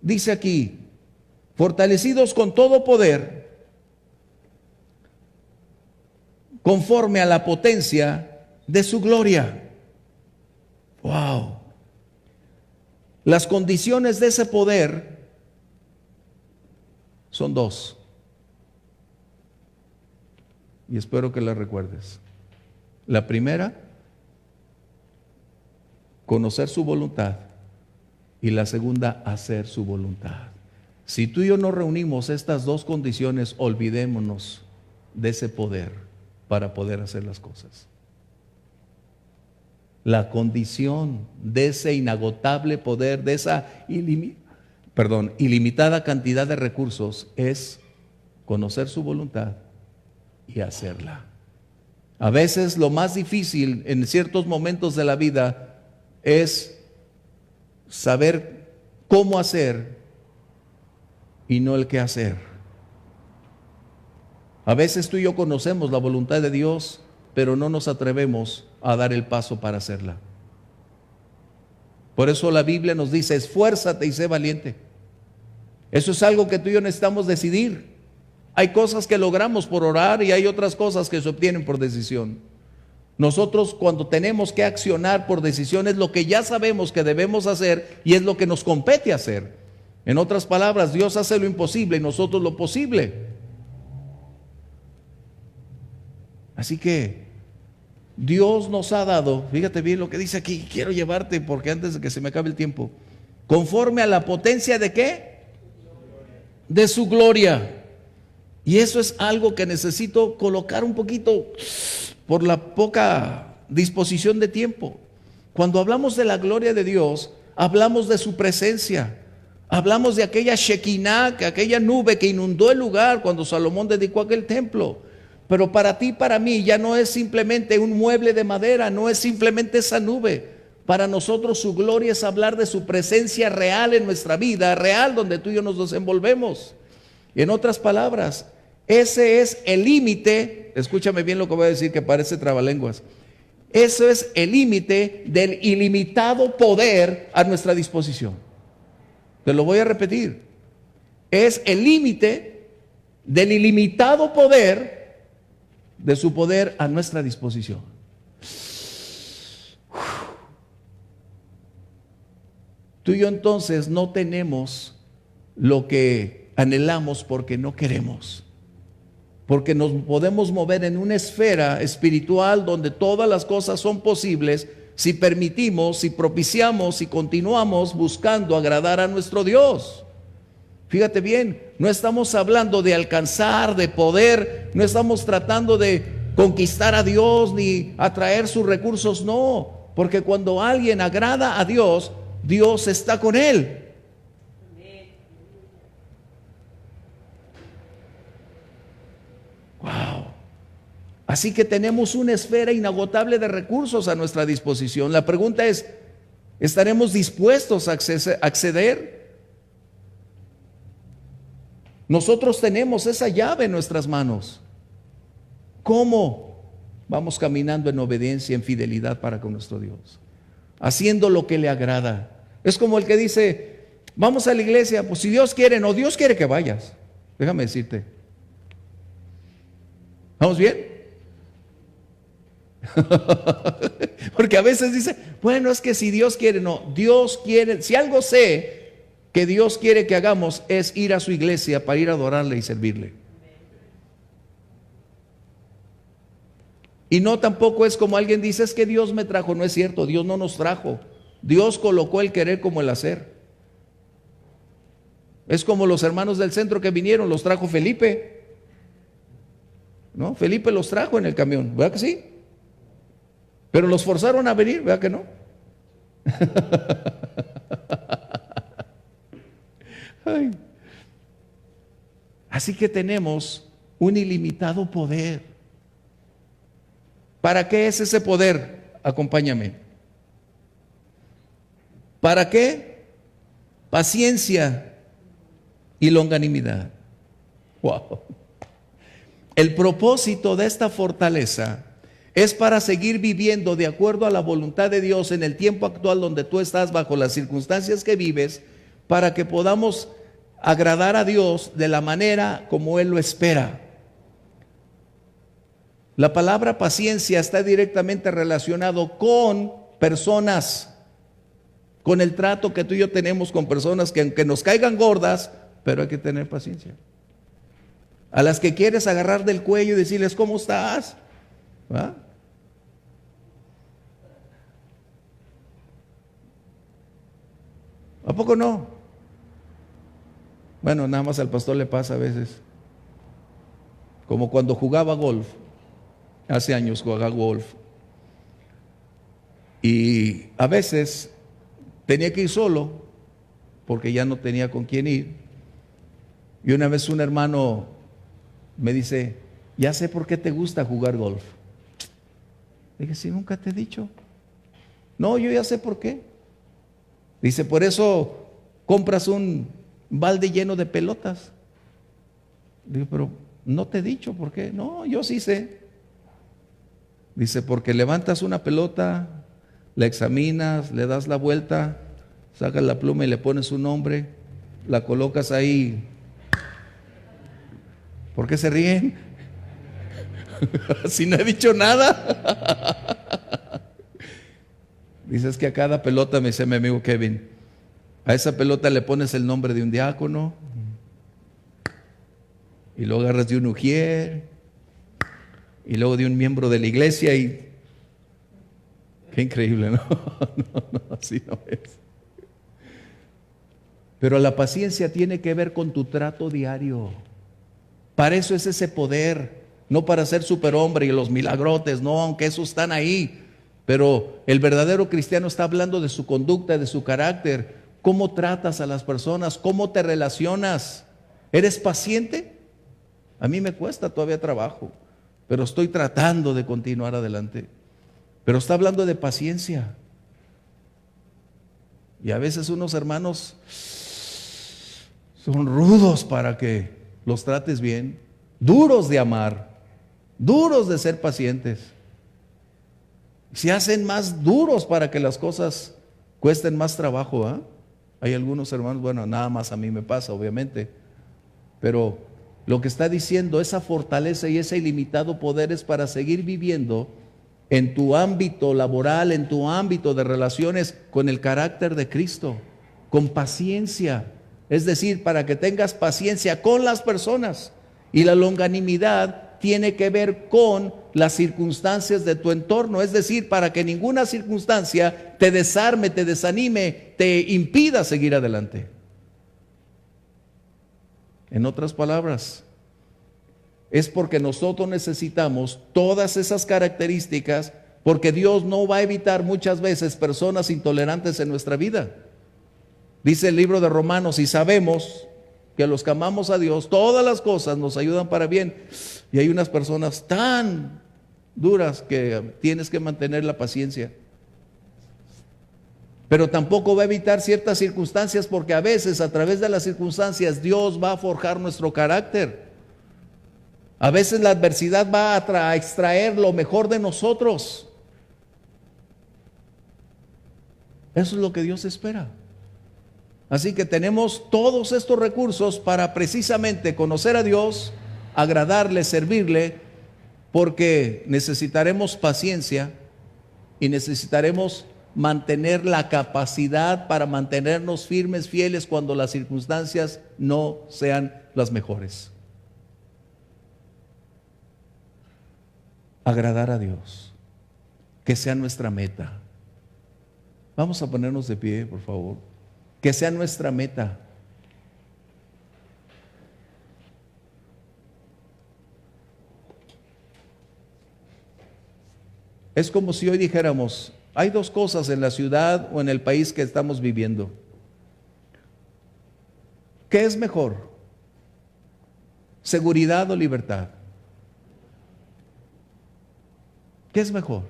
Dice aquí, fortalecidos con todo poder, conforme a la potencia de su gloria. Wow. Las condiciones de ese poder son dos. Y espero que las recuerdes. La primera, conocer su voluntad. Y la segunda, hacer su voluntad. Si tú y yo no reunimos estas dos condiciones, olvidémonos de ese poder para poder hacer las cosas. La condición de ese inagotable poder, de esa ilimitada cantidad de recursos, es conocer su voluntad y hacerla. A veces lo más difícil en ciertos momentos de la vida es saber cómo hacer y no el qué hacer. A veces tú y yo conocemos la voluntad de Dios, pero no nos atrevemos a dar el paso para hacerla. Por eso la Biblia nos dice, esfuérzate y sé valiente. Eso es algo que tú y yo necesitamos decidir. Hay cosas que logramos por orar y hay otras cosas que se obtienen por decisión. Nosotros cuando tenemos que accionar por decisión es lo que ya sabemos que debemos hacer y es lo que nos compete hacer. En otras palabras, Dios hace lo imposible y nosotros lo posible. Así que Dios nos ha dado, fíjate bien lo que dice aquí, quiero llevarte porque antes de que se me acabe el tiempo, conforme a la potencia de ¿qué? De su gloria. Y eso es algo que necesito colocar un poquito por la poca disposición de tiempo. Cuando hablamos de la gloria de Dios, hablamos de su presencia. Hablamos de aquella Shekinah, aquella nube que inundó el lugar cuando Salomón dedicó aquel templo. Pero para ti, para mí, ya no es simplemente un mueble de madera, no es simplemente esa nube. Para nosotros su gloria es hablar de su presencia real en nuestra vida, real donde tú y yo nos desenvolvemos. En otras palabras, ese es el límite, escúchame bien lo que voy a decir que parece trabalenguas. Eso es el límite del ilimitado poder a nuestra disposición. Te lo voy a repetir. Es el límite del ilimitado poder de su poder a nuestra disposición. Tú y yo entonces no tenemos lo que anhelamos porque no queremos. Porque nos podemos mover en una esfera espiritual donde todas las cosas son posibles si permitimos, si propiciamos, si continuamos buscando agradar a nuestro Dios. Fíjate bien, no estamos hablando de alcanzar, de poder, no estamos tratando de conquistar a Dios ni atraer sus recursos, no. Porque cuando alguien agrada a Dios, Dios está con él. Wow. Así que tenemos una esfera inagotable de recursos a nuestra disposición. La pregunta es, ¿estaremos dispuestos a acceder? Nosotros tenemos esa llave en nuestras manos. ¿Cómo? Vamos caminando en obediencia, en fidelidad para con nuestro Dios, haciendo lo que le agrada. Es como el que dice, vamos a la iglesia, pues si Dios quiere, no, Dios quiere que vayas. Déjame decirte. ¿Vamos bien? Porque a veces dice, bueno, es que si Dios quiere, no, Dios quiere, si algo sé que Dios quiere que hagamos es ir a su iglesia para ir a adorarle y servirle. Y no tampoco es como alguien dice, es que Dios me trajo, no es cierto, Dios no nos trajo, Dios colocó el querer como el hacer. Es como los hermanos del centro que vinieron, los trajo Felipe, ¿no? Felipe los trajo en el camión, ¿verdad que sí? Pero los forzaron a venir, ¿verdad que no? Ay. Así que tenemos un ilimitado poder. ¿Para qué es ese poder? Acompáñame. ¿Para qué? Paciencia y longanimidad. Wow. El propósito de esta fortaleza es para seguir viviendo de acuerdo a la voluntad de Dios en el tiempo actual donde tú estás, bajo las circunstancias que vives, para que podamos agradar a Dios de la manera como Él lo espera. La palabra paciencia está directamente relacionado con personas, con el trato que tú y yo tenemos con personas que aunque nos caigan gordas, pero hay que tener paciencia. A las que quieres agarrar del cuello y decirles, ¿cómo estás? ¿Ah? ¿A poco no? Bueno, nada más al pastor le pasa a veces. Como cuando jugaba golf. Hace años jugaba golf. Y a veces tenía que ir solo, porque ya no tenía con quién ir. Y una vez un hermano me dice, ya sé por qué te gusta jugar golf. Dije, sí, nunca te he dicho. No, yo ya sé por qué. Dice, por eso compras un balde lleno de pelotas. Digo, pero no te he dicho por qué. No, yo sí sé. Dice, porque levantas una pelota, la examinas, le das la vuelta, sacas la pluma y le pones un nombre, la colocas ahí. ¿Por qué se ríen? Si no he dicho nada. Dices que a cada pelota, me dice mi amigo Kevin, a esa pelota le pones el nombre de un diácono, y luego agarras de un ujier, y luego de un miembro de la iglesia, y qué increíble, ¿no? No, así no es. Pero la paciencia tiene que ver con tu trato diario. Para eso es ese poder, no para ser superhombre y los milagrotes, no, aunque esos están ahí. Pero el verdadero cristiano está hablando de su conducta, de su carácter, cómo tratas a las personas, cómo te relacionas. ¿Eres paciente? A mí me cuesta todavía trabajo, pero estoy tratando de continuar adelante. Pero está hablando de paciencia. Y a veces unos hermanos son rudos para que los trates bien, duros de amar, duros de ser pacientes. Se hacen más duros para que las cosas cuesten más trabajo, ¿eh? Hay algunos hermanos, bueno, nada más a mí me pasa, obviamente, pero lo que está diciendo, esa fortaleza y ese ilimitado poder es para seguir viviendo en tu ámbito laboral, en tu ámbito de relaciones con el carácter de Cristo, con paciencia. Es decir, para que tengas paciencia con las personas. Y la longanimidad tiene que ver con las circunstancias de tu entorno. Es decir, para que ninguna circunstancia te desarme, te desanime, te impida seguir adelante. En otras palabras, es porque nosotros necesitamos todas esas características, porque Dios no va a evitar muchas veces personas intolerantes en nuestra vida. Dice el libro de Romanos, y sabemos que a los que amamos a Dios, todas las cosas nos ayudan para bien. Y hay unas personas tan duras que tienes que mantener la paciencia. Pero tampoco va a evitar ciertas circunstancias, porque a veces a través de las circunstancias Dios va a forjar nuestro carácter. A veces la adversidad va a extraer lo mejor de nosotros. Eso es lo que Dios espera. Así que tenemos todos estos recursos para precisamente conocer a Dios, agradarle, servirle, porque necesitaremos paciencia y necesitaremos mantener la capacidad para mantenernos firmes, fieles cuando las circunstancias no sean las mejores. Agradar a Dios, que sea nuestra meta. Vamos a ponernos de pie, por favor. Que sea nuestra meta. Es como si hoy dijéramos, hay dos cosas en la ciudad o en el país que estamos viviendo. ¿Qué es mejor? ¿Seguridad o libertad? ¿Qué es mejor?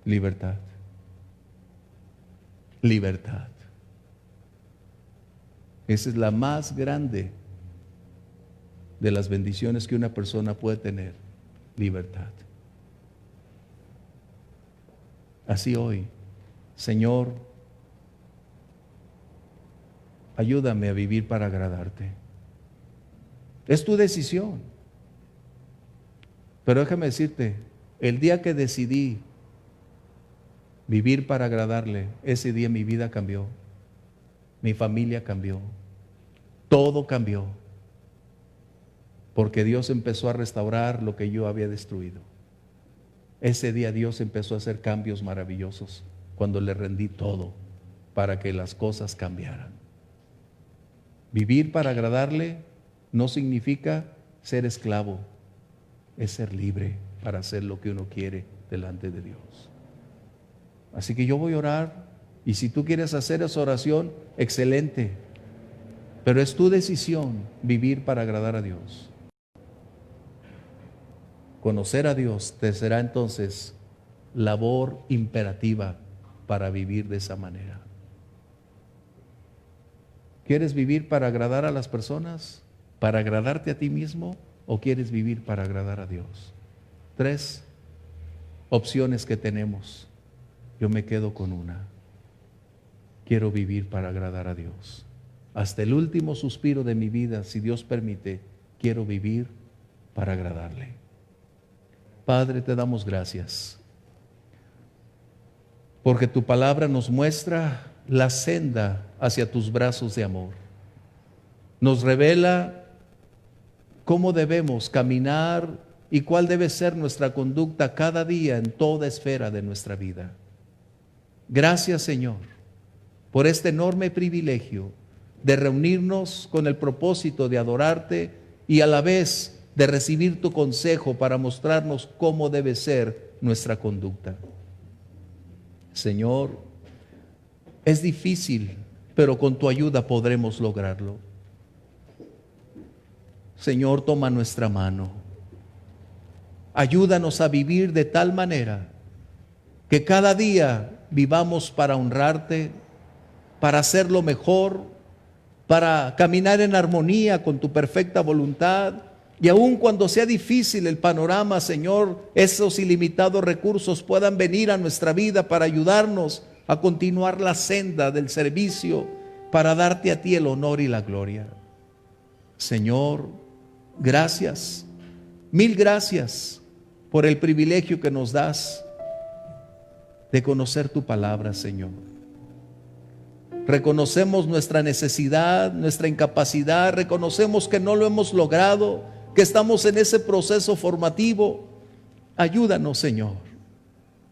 Libertad. Libertad. Esa es la más grande de las bendiciones que una persona puede tener. Libertad. Así hoy, Señor, ayúdame a vivir para agradarte. Es tu decisión. Pero déjame decirte, el día que decidí vivir para agradarle, ese día mi vida cambió, mi familia cambió, todo cambió, porque Dios empezó a restaurar lo que yo había destruido. Ese día Dios empezó a hacer cambios maravillosos cuando le rendí todo para que las cosas cambiaran. Vivir para agradarle no significa ser esclavo, es ser libre para hacer lo que uno quiere delante de Dios. Así que yo voy a orar, y si tú quieres hacer esa oración, excelente, pero es tu decisión vivir para agradar a Dios. Conocer a Dios te será entonces labor imperativa para vivir de esa manera. ¿Quieres vivir para agradar a las personas? ¿Para agradarte a ti mismo? ¿O quieres vivir para agradar a Dios? 3 opciones que tenemos. Yo me quedo con una. Quiero vivir para agradar a Dios. Hasta el último suspiro de mi vida, si Dios permite, quiero vivir para agradarle. Padre, te damos gracias, porque tu palabra nos muestra la senda hacia tus brazos de amor. Nos revela cómo debemos caminar y cuál debe ser nuestra conducta cada día en toda esfera de nuestra vida. Gracias, Señor, por este enorme privilegio de reunirnos con el propósito de adorarte y a la vez de recibir tu consejo para mostrarnos cómo debe ser nuestra conducta. Señor, es difícil, pero con tu ayuda podremos lograrlo. Señor, toma nuestra mano. Ayúdanos a vivir de tal manera que cada día vivamos para honrarte, para hacerlo mejor, para caminar en armonía con tu perfecta voluntad. Y aun cuando sea difícil el panorama, Señor, esos ilimitados recursos puedan venir a nuestra vida para ayudarnos a continuar la senda del servicio, para darte a ti el honor y la gloria. Señor, gracias, mil gracias por el privilegio que nos das de conocer tu palabra, Señor. Reconocemos nuestra necesidad, nuestra incapacidad, reconocemos que no lo hemos logrado, que estamos en ese proceso formativo. Ayúdanos, Señor,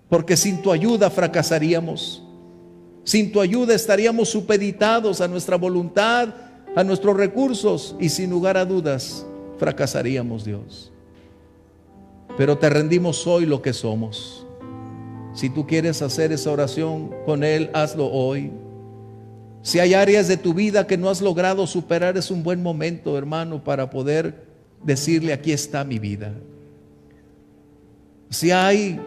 porque sin tu ayuda fracasaríamos. Sin tu ayuda estaríamos supeditados a nuestra voluntad, a nuestros recursos, y sin lugar a dudas fracasaríamos, Dios. Pero te rendimos hoy lo que somos. Si tú quieres hacer esa oración con Él, hazlo hoy. Si hay áreas de tu vida que no has logrado superar, es un buen momento, hermano, para poder decirle: aquí está mi vida. Si hay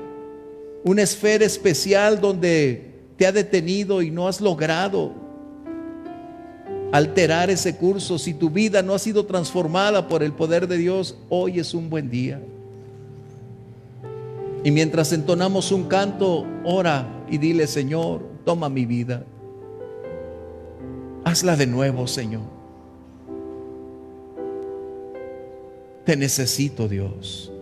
una esfera especial donde te ha detenido y no has logrado alterar ese curso, si tu vida no ha sido transformada por el poder de Dios, hoy es un buen día. Y mientras entonamos un canto, ora y dile: Señor, toma mi vida, hazla de nuevo, Señor. Te necesito, Dios.